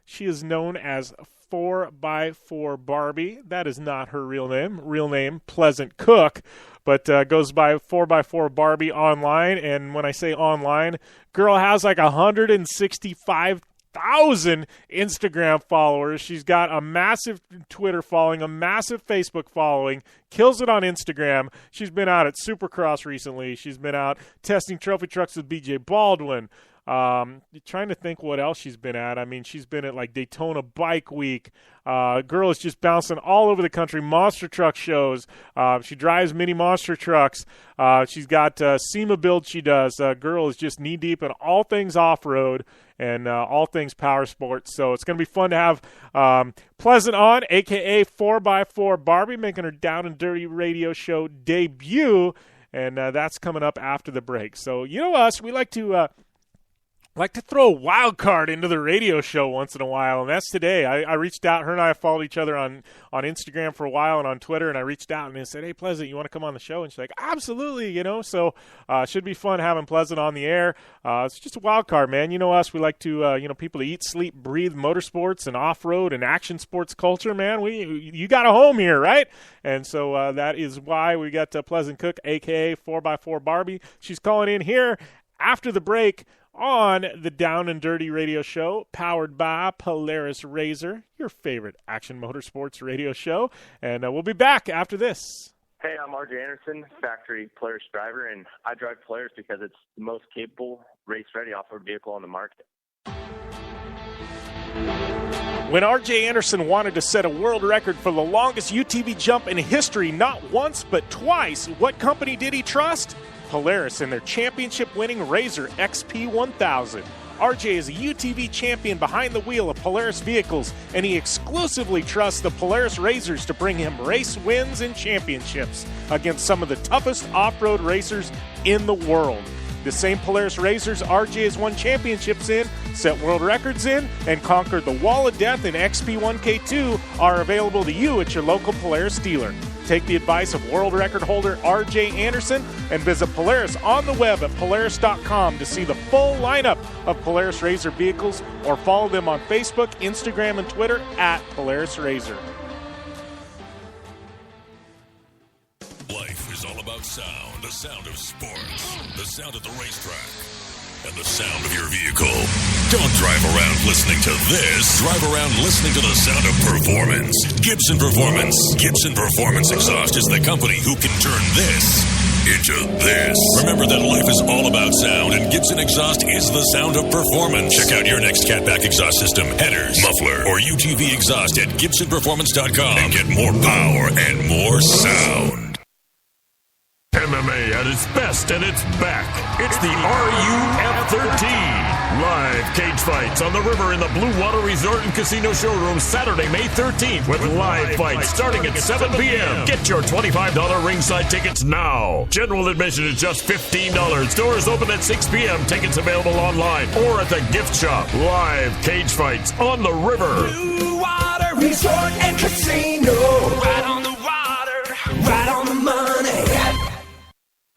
she is known as 4x4 Barbie. That is not her real name. Real name, Pleasant Cook, but goes by 4x4 Barbie online. And when I say online, girl has like 165,000 Instagram followers. She's got a massive Twitter following, a massive Facebook following, kills it on Instagram. She's been out at Supercross recently. She's been out testing trophy trucks with BJ Baldwin. Trying to think what else she's been at. I mean, she's been at like Daytona Bike Week. Girl is just bouncing all over the country. Monster truck shows. She drives mini monster trucks. She's got SEMA build she does. Girl is just knee deep in all things off-road and all things power sports. So it's going to be fun to have Pleasant on, a.k.a. 4x4 Barbie, making her Down and Dirty radio show debut. And that's coming up after the break. So you know us, we like to throw a wild card into the radio show once in a while, and that's today. I reached out. Her and I have followed each other on Instagram for a while and on Twitter, and I reached out and I said, hey, Pleasant, you want to come on the show? And she's like, absolutely, So should be fun having Pleasant on the air. It's just a wild card, man. You know us. We like to, people to eat, sleep, breathe motorsports and off-road and action sports culture, man. You got a home here, right? And so that is why we got Pleasant Cook, a.k.a. 4x4 Barbie. She's calling in here after the break on the Down and Dirty radio show, powered by Polaris RZR, your favorite action motorsports radio show. And we'll be back after this. Hey, I'm RJ Anderson, factory Polaris driver, and I drive Polaris because it's the most capable, race-ready off-road vehicle on the market. When RJ Anderson wanted to set a world record for the longest UTV jump in history, not once but twice, what company did he trust? Polaris and their championship-winning RZR XP1000. RJ is a UTV champion behind the wheel of Polaris vehicles, and he exclusively trusts the Polaris RZRs to bring him race wins and championships against some of the toughest off-road racers in the world. The same Polaris RZRs RJ has won championships in, set world records in, and conquered the Wall of Death in XP1K2 are available to you at your local Polaris dealer. Take the advice of world record holder RJ Anderson and visit Polaris on the web at Polaris.com to see the full lineup of Polaris RZR vehicles, or follow them on Facebook, Instagram, and Twitter at Polaris RZR. Life is all about sound, the sound of sports, the sound of the racetrack, and the sound of your vehicle. Don't drive around listening to this. Drive around listening to the sound of performance. Gibson Performance. Gibson Performance Exhaust is the company who can turn this into this. Remember that life is all about sound, and Gibson Exhaust is the sound of performance. Check out your next catback exhaust system, headers, muffler, or UTV exhaust at GibsonPerformance.com and get more power and more sound. MMA at its best, and it's back. It's the RUF-13. Live cage fights on the river in the Blue Water Resort and Casino Showroom Saturday, May 13th with live fights starting at 7 p.m. Get your $25 ringside tickets now. General admission is just $15. Doors open at 6 p.m. Tickets available online or at the gift shop. Live cage fights on the river. Blue Water Resort and Casino. Right on the water, right on the money.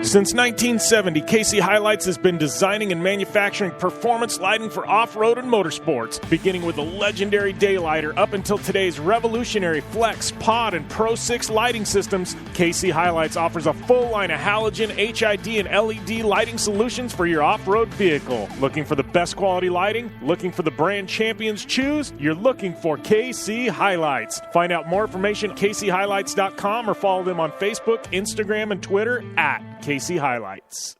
Since 1970, KC Highlights has been designing and manufacturing performance lighting for off-road and motorsports, beginning with the legendary Daylighter up until today's revolutionary Flex, Pod, and Pro 6 lighting systems. KC Highlights offers a full line of halogen, HID, and LED lighting solutions for your off-road vehicle. Looking for the best quality lighting? Looking for the brand champions choose? You're looking for KC Highlights. Find out more information at kchighlights.com or follow them on Facebook, Instagram, and Twitter at KC Highlights.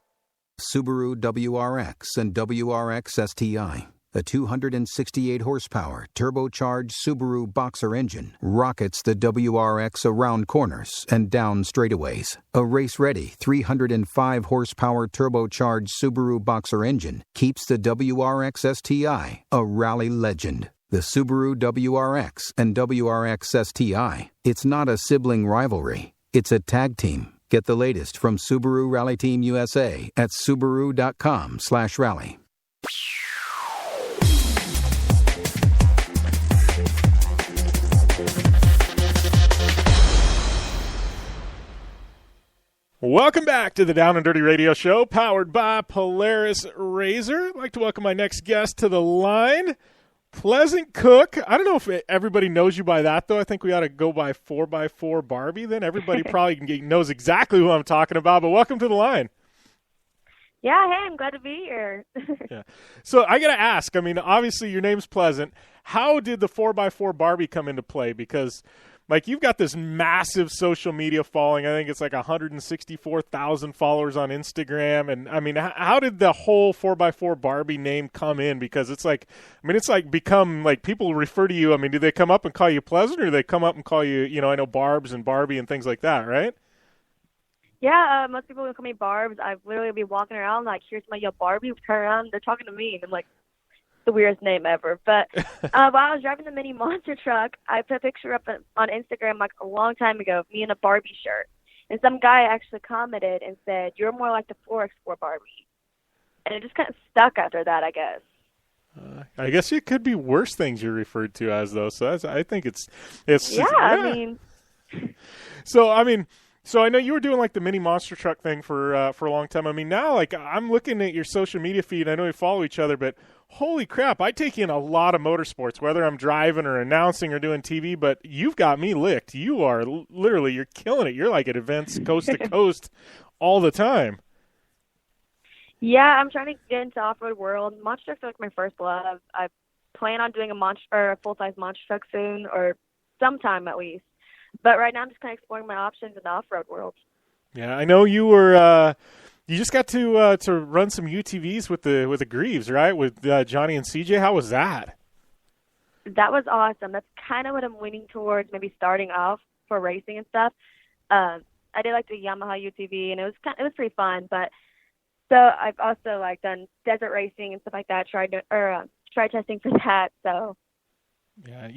Subaru WRX and WRX STI. A 268 horsepower turbocharged Subaru Boxer engine rockets the WRX around corners and down straightaways. A race-ready 305 horsepower turbocharged Subaru Boxer engine keeps the WRX STI a rally legend. The Subaru WRX and WRX STI. It's not a sibling rivalry. It's a tag team. Get the latest from Subaru Rally Team USA at Subaru.com/rally. Welcome back to the Down and Dirty Radio Show, powered by Polaris Razor. I'd like to welcome my next guest to the line, Pleasant Cook. I don't know if everybody knows you by that, though. I think we ought to go by 4x4 Barbie. Then everybody probably knows exactly who I'm talking about, but welcome to the line. Yeah, hey, I'm glad to be here. Yeah. So I got to ask, I mean, obviously your name's Pleasant. How did the 4x4 Barbie come into play? Because Mike, you've got this massive social media following. I think it's like 164,000 followers on Instagram. And, I mean, how did the whole 4x4 Barbie name come in? Because it's like, I mean, it's like become, like, people refer to you. I mean, do they come up and call you Pleasant, or do they come up and call you, you know, I know Barbs and Barbie and things like that, right? Yeah, most people will call me Barbs. I've literally be walking around, like, here's my yo Barbie, turn around, they're talking to me, and I'm like, the weirdest name ever. But while I was driving the mini monster truck, I put a picture up on Instagram like a long time ago of me in a Barbie shirt. And some guy actually commented and said, "You're more like the 4x4 Barbie." And it just kind of stuck after that, I guess. I guess it could be worse things you're referred to as, though. So I think it's yeah, I mean. So, I mean, so I know you were doing like the mini monster truck thing for a long time. I mean, now like I'm looking at your social media feed. I know we follow each other, but holy crap, I take in a lot of motorsports, whether I'm driving or announcing or doing TV. But you've got me licked. You are literally, you're killing it. You're like at events coast to coast all the time. Yeah, I'm trying to get into off-road world. Monster trucks are like my first love. I plan on doing a full-size monster truck soon, or sometime at least. But right now I'm just kind of exploring my options in the off-road world. Yeah, I know you were you just got to run some UTVs with the Greaves, right? With Johnny and CJ. How was that? That was awesome. That's kind of what I'm leaning towards, maybe starting off for racing and stuff. I did like the Yamaha UTV, and it was pretty fun. But so I've also like done desert racing and stuff like that. Tried testing for that. So yeah,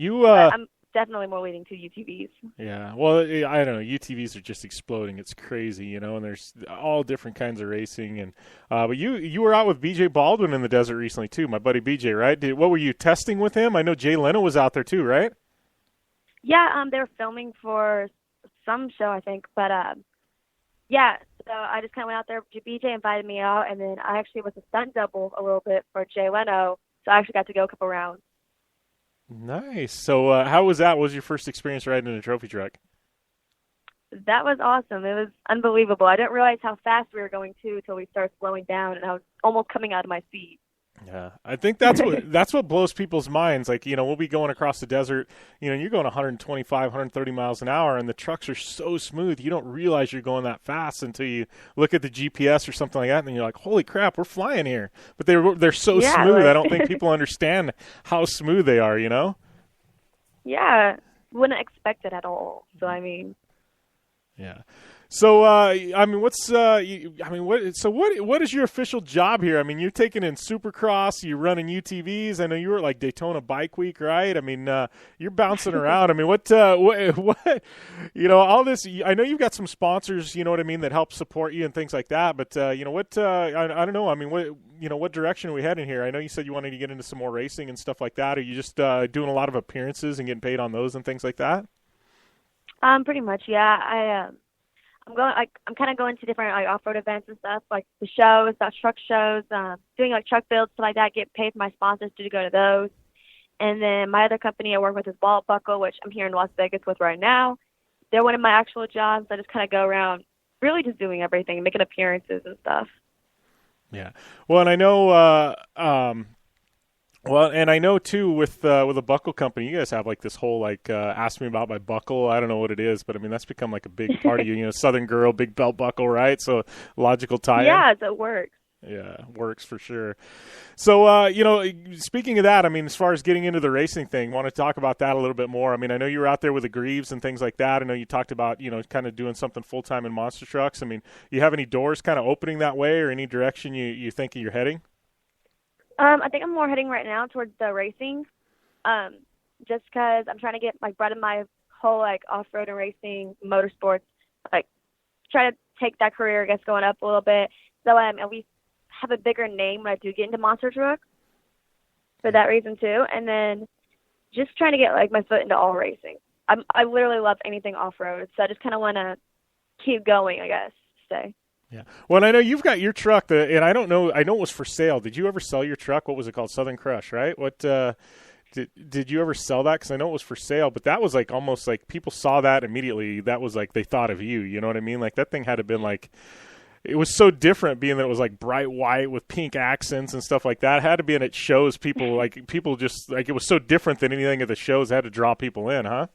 I'm definitely more leaning to UTVs. Yeah, well, I don't know. UTVs are just exploding. It's crazy, you know, and there's all different kinds of racing. And but you were out with BJ Baldwin in the desert recently, too, my buddy BJ, right? What were you testing with him? I know Jay Leno was out there, too, right? Yeah, they were filming for some show, I think. But, yeah, so I just kind of went out there. BJ invited me out, and then I actually was a stunt double a little bit for Jay Leno, so I actually got to go a couple rounds. Nice. So how was that? What was your first experience riding in a trophy truck? That was awesome. It was unbelievable. I didn't realize how fast we were going, too, until we started slowing down, and I was almost coming out of my seat. Yeah, I think that's what blows people's minds. Like, you know, we'll be going across the desert, you know, you're going 125, 130 miles an hour, and the trucks are so smooth, you don't realize you're going that fast until you look at the GPS or something like that, and then you're like, holy crap, we're flying here. But they're so smooth, I don't think people understand how smooth they are, you know? Yeah, wouldn't expect it at all. So, I mean. Yeah. So, I mean, what is your official job here? I mean, you're taking in Supercross, you're running UTVs. I know you were at like Daytona Bike Week, right? I mean, you're bouncing around. I mean, what, you know, all this, I know you've got some sponsors, you know what I mean, that help support you and things like that. But, you know, what, I don't know. I mean, what direction are we heading here? I know you said you wanted to get into some more racing and stuff like that. Are you just doing a lot of appearances and getting paid on those and things like that? Pretty much, yeah. I'm kind of going to different like off-road events and stuff, like the shows, truck shows, doing like truck builds, stuff like that. Get paid for my sponsors to go to those. And then my other company I work with is Ball Buckle, which I'm here in Las Vegas with right now. They're one of my actual jobs. I just kind of go around, really just doing everything, making appearances and stuff. Yeah. Well, and I know. Well, and I know too with a buckle company, you guys have like this whole like ask me about my buckle. I don't know what it is, but I mean that's become like a big part of you. You know, Southern girl, big belt buckle, right? So logical tie-in. Yeah, it works. Yeah, works for sure. So, you know, speaking of that, I mean, as far as getting into the racing thing, want to talk about that a little bit more. I mean, I know you were out there with the Greaves and things like that. I know you talked about, you know, kind of doing something full-time in monster trucks. I mean, you have any doors kind of opening that way or any direction you think you're heading? I think I'm more heading right now towards the racing, just because I'm trying to get like bread in my whole like off-road and racing, motorsports, like try to take that career, I guess, going up a little bit. So we have a bigger name when I do get into monster trucks for that reason too. And then just trying to get like my foot into all racing. I literally love anything off-road, so I just kind of want to keep going, I guess, say. Yeah. Well, and I know you've got your truck, and I know it was for sale. Did you ever sell your truck? What was it called? Southern Crush, right? What did you ever sell that? Because I know it was for sale, but that was like almost like people saw that immediately. That was like they thought of you. You know what I mean? Like that thing had to been like, it was so different, being that it was like bright white with pink accents and stuff like that. It had to be, and it shows people like people just like it was so different than anything at the shows. It had to draw people in, huh?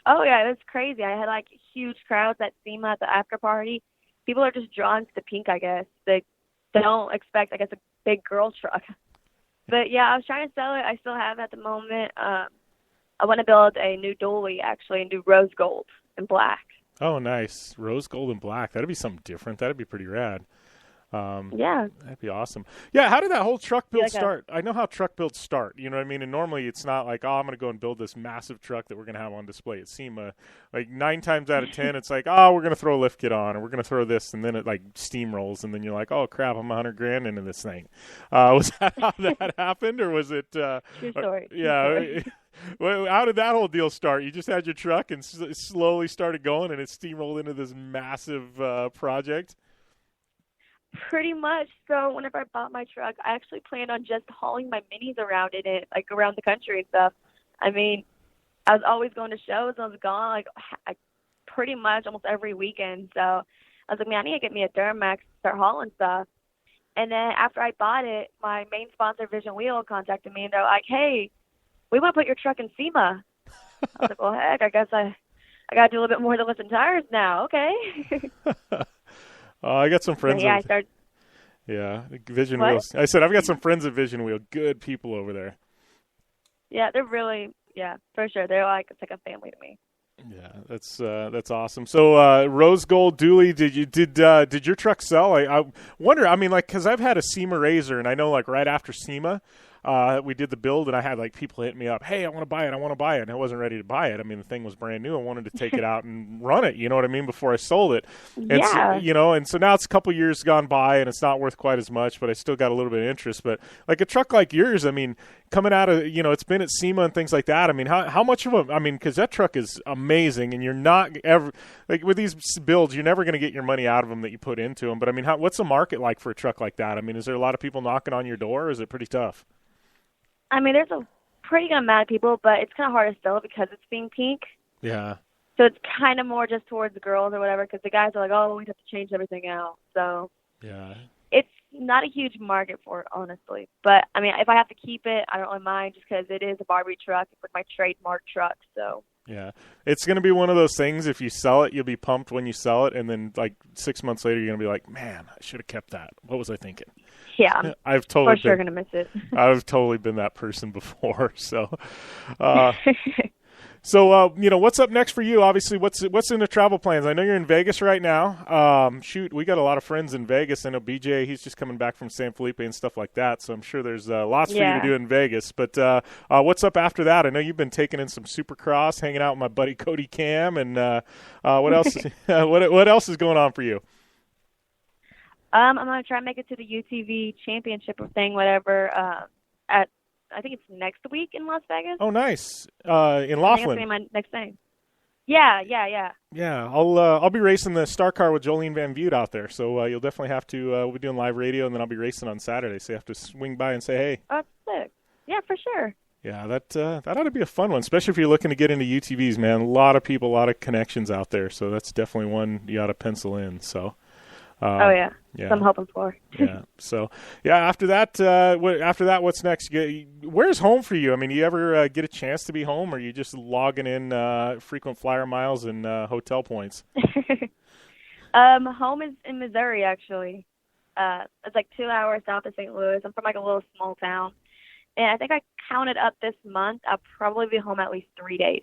Oh yeah, it was crazy. I had like huge crowds at SEMA at the after party. People are just drawn to the pink, I guess. They don't expect, I guess, a big girl truck. But, yeah, I was trying to sell it. I still have it at the moment. I want to build a new dually, actually, and do rose gold and black. Oh, nice. Rose gold and black. That'd be something different. That'd be pretty rad. Yeah. That'd be awesome. Yeah, how did that whole truck build start? I know how truck builds start, you know what I mean? And normally it's not like, oh, I'm going to go and build this massive truck that we're going to have on display at SEMA. Like 9 times out of 10, it's like, oh, we're going to throw a lift kit on, or we're going to throw this, and then it like steamrolls, and then you're like, oh, crap, I'm $100,000 into this thing. Was that how that happened, or was it? True story. Yeah. Well, how did that whole deal start? You just had your truck and slowly started going, and it steamrolled into this massive project? Pretty much. So whenever I bought my truck, I actually planned on just hauling my minis around in it, like around the country and stuff. I mean, I was always going to shows. I was gone like pretty much almost every weekend. So I was like, man, I need to get me a Duramax, start hauling stuff. And then after I bought it, my main sponsor, Vision Wheel, contacted me, and they're like, hey, we want to put your truck in SEMA. I was like, well, heck, I guess I got to do a little bit more than lifting tires now. Okay. I got some friends. Yeah, I started. Yeah, Vision Wheels. I said I've got some friends at Vision Wheel. Good people over there. Yeah, they're really, for sure. They're like, it's like a family to me. Yeah, that's awesome. So rose gold dually, did your truck sell? I wonder. I mean, like, because I've had a SEMA Razor, and I know like right after SEMA, we did the build, and I had like people hitting me up, hey, I want to buy it, and I wasn't ready to buy it. I mean, the thing was brand new. I wanted to take it out and run it, you know what I mean, before I sold it. And yeah. So, and so now it's a couple years gone by, and it's not worth quite as much, but I still got a little bit of interest. But like a truck like yours, I mean, coming out of, it's been at SEMA and things like that. I mean, how much of a, I mean, because that truck is amazing, and you're not ever, like with these builds, you're never going to get your money out of them that you put into them. But I mean, what's the market like for a truck like that? I mean, is there a lot of people knocking on your door, or is it pretty tough? I mean, there's a pretty good amount of people, but it's kind of hard to sell because it's being pink. Yeah. So it's kind of more just towards the girls or whatever, because the guys are like, oh, we have to change everything out. So yeah, it's not a huge market for it, honestly. But, I mean, if I have to keep it, I don't really mind, just because it is a Barbie truck. It's like my trademark truck, so. Yeah. It's going to be one of those things, if you sell it, you'll be pumped when you sell it, and then like 6 months later, you're going to be like, man, I should have kept that. What was I thinking? Yeah, I've totally for sure going to miss it. I've totally been that person before. So, what's up next for you? Obviously, what's in the travel plans? I know you're in Vegas right now. We got a lot of friends in Vegas. I know BJ, he's just coming back from San Felipe and stuff like that. So I'm sure there's lots for you to do in Vegas. But what's up after that? I know you've been taking in some Supercross, hanging out with my buddy Cody Cam, and what else? What else is going on for you? I'm going to try and make it to the UTV championship thing, whatever, I think it's next week in Las Vegas. Oh, nice. In Laughlin. I think that's my next thing. Yeah. Yeah, I'll be racing the Star Car with Jolene Van Vught out there, so you'll definitely have to. We'll be doing live radio, and then I'll be racing on Saturday, so you have to swing by and say hey. Oh, that's sick. Yeah, for sure. Yeah, that ought to be a fun one, especially if you're looking to get into UTVs, man. A lot of people, a lot of connections out there, so that's definitely one you ought to pencil in. So. Oh yeah. Yeah. I'm hoping for. Yeah. So yeah. After that, what's next? Where's home for you? I mean, you ever get a chance to be home, or are you just logging in frequent flyer miles and hotel points? Home is in Missouri, actually. It's like 2 hours south of St. Louis. I'm from like a little small town, and I think I counted up this month. I'll probably be home at least 3 days.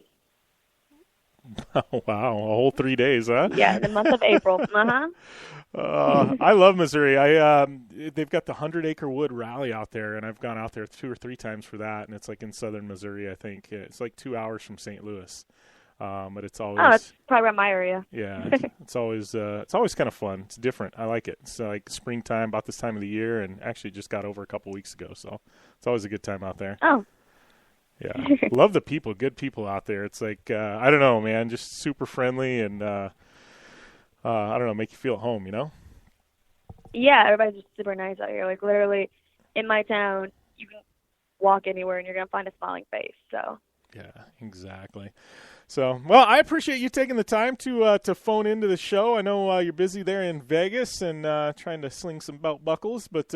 Oh, wow, a whole 3 days, huh? Yeah, the month of April. I love Missouri. They've got the 100-acre wood rally out there, and I've gone out there 2 or 3 times for that, and it's like in southern Missouri, I think. It's like 2 hours from St. Louis, but it's always. Oh, it's probably around my area. Yeah, it's always kind of fun. It's different. I like it. It's like springtime, about this time of the year, and actually just got over a couple weeks ago, so it's always a good time out there. Oh. Yeah, love the people, good people out there. It's like, I don't know, man, just super friendly and, I don't know, make you feel at home, you know? Yeah, everybody's just super nice out here. Like, literally, in my town, you can walk anywhere and you're going to find a smiling face, so. Yeah, exactly. So, well, I appreciate you taking the time to phone into the show. I know you're busy there in Vegas and trying to sling some belt buckles, but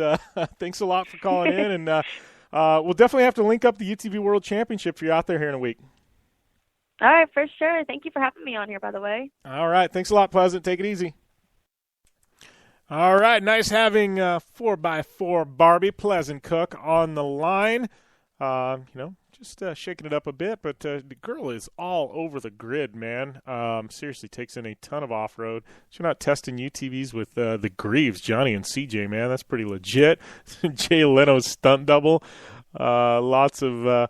thanks a lot for calling in, and we'll definitely have to link up the UTV World Championship if you're out there here in a week. All right, for sure. Thank you for having me on here, by the way. All right. Thanks a lot, Pleasant. Take it easy. All right. Nice having 4x4 Barbie Pleasant Cook on the line. Just shaking it up a bit, but the girl is all over the grid, man. Seriously, takes in a ton of off-road. She's not testing UTVs with the Greaves, Johnny and CJ, man. That's pretty legit. Jay Leno's stunt double. Lots of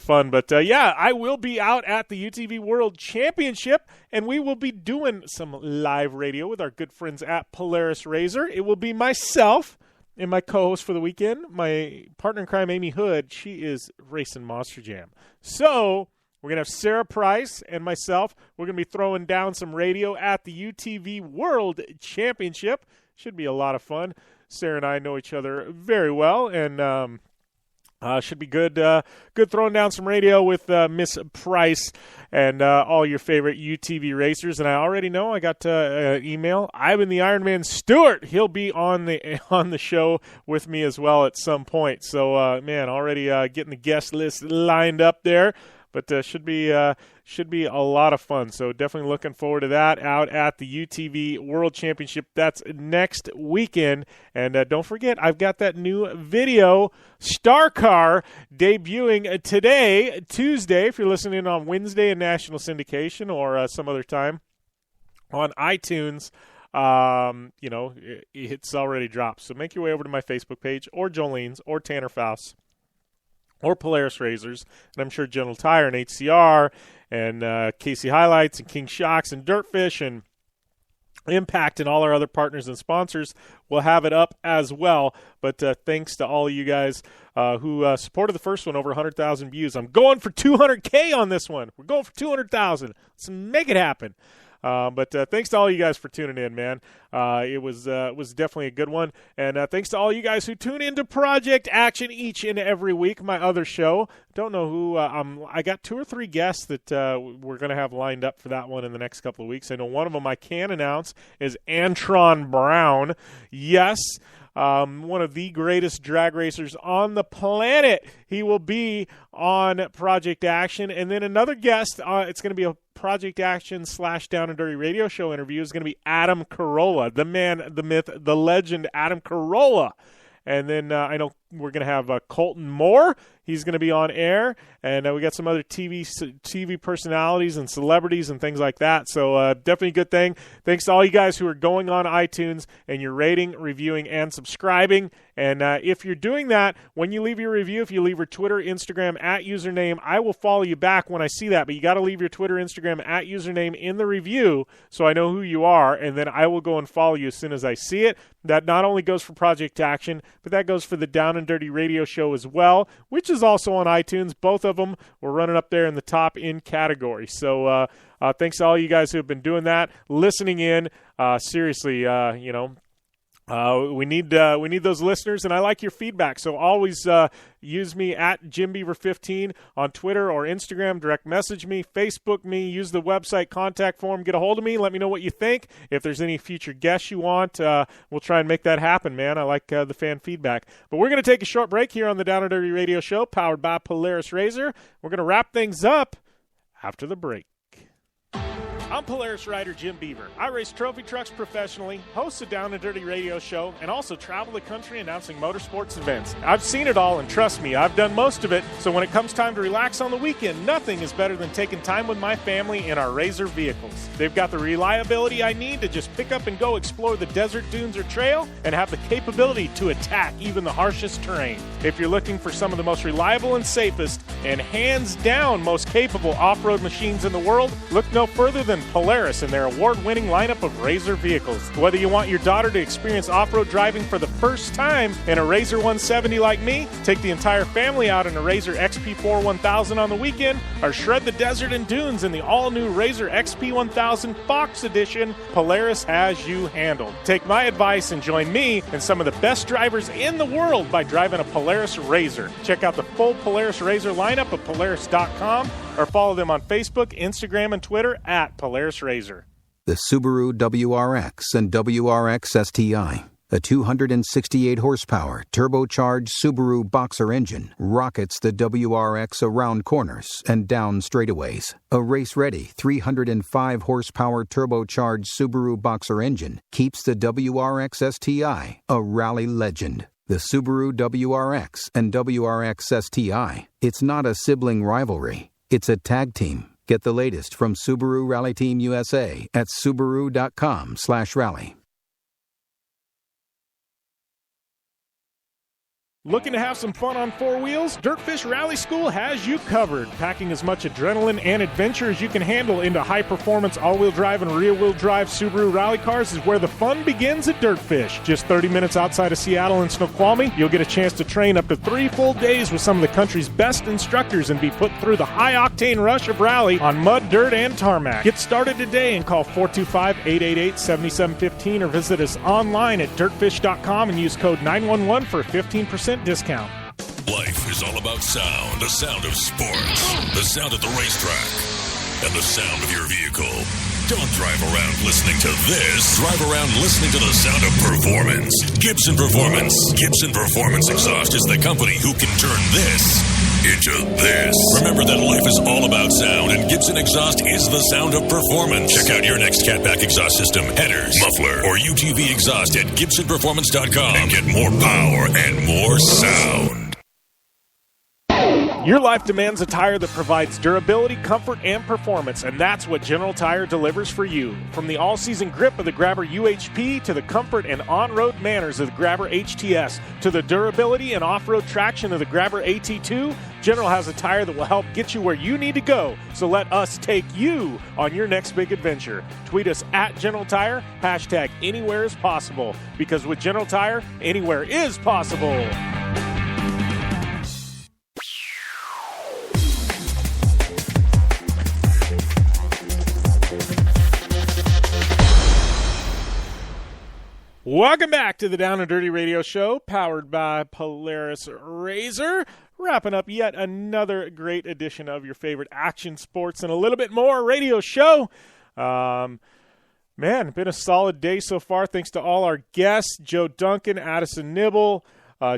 fun. But, yeah, I will be out at the UTV World Championship, and we will be doing some live radio with our good friends at Polaris Razor. It will be myself and my co-host for the weekend, my partner in crime, Amy Hood. She is racing Monster Jam. So we're going to have Sarah Price and myself. We're going to be throwing down some radio at the UTV World Championship. Should be a lot of fun. Sarah and I know each other very well, and should be good throwing down some radio with Miss Price and all your favorite UTV racers. And I already know I got an email. Ivan the Ironman Stewart, he'll be on the show with me as well at some point. So, man, already getting the guest list lined up there. But should be a lot of fun. So definitely looking forward to that out at the UTV World Championship. That's next weekend. And don't forget, I've got that new video, Star Car, debuting today, Tuesday, if you're listening on Wednesday in national syndication or some other time on iTunes. It's already dropped. So make your way over to my Facebook page or Jolene's or Tanner Faust's or Polaris Razors, and I'm sure General Tire and HCR and Casey Highlights and King Shocks and Dirtfish and Impact and all our other partners and sponsors will have it up as well. But thanks to all of you guys who supported the first one, over 100,000 views. I'm going for 200K on this one. We're going for 200,000. Let's make it happen. But thanks to all you guys for tuning in, man. It was definitely a good one. And thanks to all you guys who tune into Project Action each and every week, my other show. Don't know who. I got 2 or 3 guests that we're going to have lined up for that one in the next couple of weeks. I know one of them I can announce is Antron Brown. Yes. One of the greatest drag racers on the planet. He will be on Project Action. And then another guest, it's going to be a Project Action / Down and Dirty radio show interview, is going to be Adam Carolla, the man, the myth, the legend, Adam Carolla. And then I know we're going to have Colton Moore. He's going to be on air. And we got some other TV personalities and celebrities and things like that. So definitely a good thing. Thanks to all you guys who are going on iTunes and you're rating, reviewing, and subscribing. And if you're doing that, when you leave your review, if you leave your Twitter, Instagram at username, I will follow you back when I see that. But you got to leave your Twitter, Instagram at username in the review so I know who you are. And then I will go and follow you as soon as I see it. That not only goes for Project Action, but that goes for the Down and Dirty radio show as well, which is also on iTunes. Both of them were running up there in the top in category. So thanks to all you guys who have been doing that, listening in. Seriously, we need those listeners, and I like your feedback. So always use me at JimBeaver15 on Twitter or Instagram. Direct message me, Facebook me, use the website contact form. Get a hold of me. Let me know what you think. If there's any future guests you want, we'll try and make that happen, man. I like the fan feedback. But we're going to take a short break here on the Down and Dirty Radio Show, powered by Polaris RZR. We're going to wrap things up after the break. I'm Polaris rider Jim Beaver. I race trophy trucks professionally, host a Down and Dirty radio show, and also travel the country announcing motorsports events. I've seen it all, and trust me, I've done most of it. So when it comes time to relax on the weekend, nothing is better than taking time with my family in our RZR vehicles. They've got the reliability I need to just pick up and go explore the desert, dunes, or trail, and have the capability to attack even the harshest terrain. If you're looking for some of the most reliable and safest, and hands down most capable off-road machines in the world, look no further than Polaris and their award-winning lineup of RZR vehicles. Whether you want your daughter to experience off-road driving for the first time in a RZR 170 like me, take the entire family out in a RZR XP4 1000 on the weekend, or shred the desert and dunes in the all-new RZR XP 1000 Fox Edition, Polaris has you handled. Take my advice and join me and some of the best drivers in the world by driving a Polaris RZR. Check out the full Polaris RZR lineup at Polaris.com or follow them on Facebook, Instagram, and Twitter at Polaris RZR. The Subaru WRX and WRX STI, a 268 horsepower turbocharged Subaru Boxer engine, rockets the WRX around corners and down straightaways. A race-ready 305 horsepower turbocharged Subaru Boxer engine keeps the WRX STI a rally legend. The Subaru WRX and WRX STI, it's not a sibling rivalry. It's a tag team. Get the latest from Subaru Rally Team USA at Subaru.com/rally. Looking to have some fun on four wheels? Dirtfish Rally School has you covered. Packing as much adrenaline and adventure as you can handle into high-performance all-wheel drive and rear-wheel drive Subaru rally cars is where the fun begins at Dirtfish. Just 30 minutes outside of Seattle in Snoqualmie, you'll get a chance to train up to 3 full days with some of the country's best instructors and be put through the high-octane rush of rally on mud, dirt, and tarmac. Get started today and call 425-888-7715 or visit us online at dirtfish.com and use code 911 for a 15% discount. Life is all about sound, the sound of sports, the sound at the racetrack, and the sound of your vehicle. Don't drive around listening to this. Drive around listening to the sound of performance. Gibson Performance. Gibson Performance Exhaust is the company who can turn this into this. Remember that life is all about sound, and Gibson Exhaust is the sound of performance. Check out your next catback exhaust system, headers, muffler, or UTV exhaust at GibsonPerformance.com and get more power and more sound. Your life demands a tire that provides durability, comfort, and performance, and that's what General Tire delivers for you. From the all-season grip of the Grabber UHP to the comfort and on-road manners of the Grabber HTS to the durability and off-road traction of the Grabber AT2, General has a tire that will help get you where you need to go. So let us take you on your next big adventure. Tweet us at General Tire, hashtag anywhere is possible, because with General Tire, anywhere is possible. Welcome back to the Down and Dirty Radio Show, powered by Polaris RZR. Wrapping up yet another great edition of your favorite action sports and a little bit more radio show. Man, been a solid day so far. Thanks to all our guests, Joe Duncan, Addison Nibble,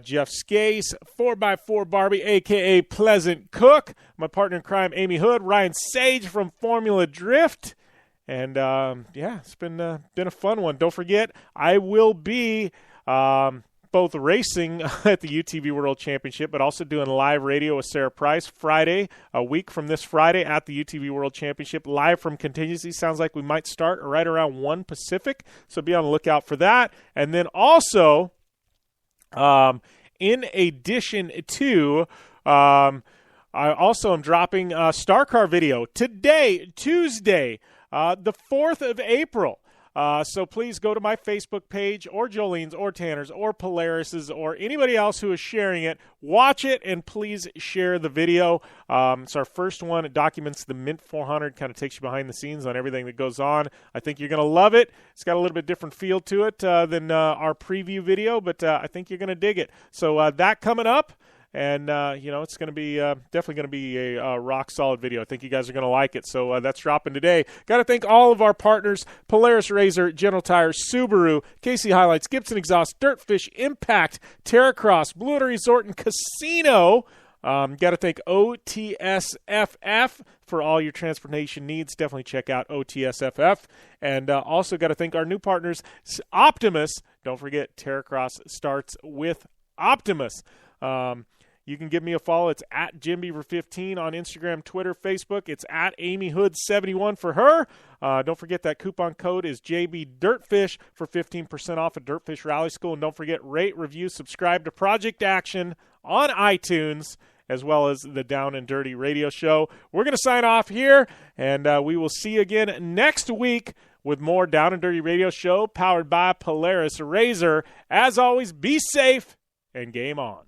Jeff Skase, 4x4 Barbie, a.k.a. Pleasant Cook, my partner in crime, Amy Hood, Ryan Sage from Formula Drift. And, yeah, it's been a fun one. Don't forget, I will be both racing at the UTV World Championship, but also doing live radio with Sarah Price Friday, a week from this Friday at the UTV World Championship, live from Contingency. Sounds like we might start right around 1 Pacific, so be on the lookout for that. And then also, in addition to, I also am dropping a Star Car video today, Tuesday, the 4th of April. So please go to my Facebook page or Jolene's or Tanner's or Polaris's or anybody else who is sharing it. Watch it and please share the video. It's our first one. It documents the Mint 400, kind of takes you behind the scenes on everything that goes on. I think you're going to love it. It's got a little bit different feel to it than our preview video, but I think you're going to dig it. So that coming up. And, it's going to be definitely going to be a rock-solid video. I think you guys are going to like it. So that's dropping today. Got to thank all of our partners, Polaris Razor, General Tire, Subaru, KC Highlights, Gibson Exhaust, Dirtfish, Impact, Terracross, Blue Water Resort and Casino. Got to thank OTSFF for all your transportation needs. Definitely check out OTSFF. And also got to thank our new partners, Optimus. Don't forget, Terracross starts with Optimus. You can give me a follow. It's at JimBeaver15 on Instagram, Twitter, Facebook. It's at AmyHood71 for her. Don't forget that coupon code is JBDirtfish for 15% off at Dirtfish Rally School. And don't forget, rate, review, subscribe to Project Action on iTunes, as well as the Down and Dirty Radio Show. We're going to sign off here, and we will see you again next week with more Down and Dirty Radio Show powered by Polaris Razor. As always, be safe and game on.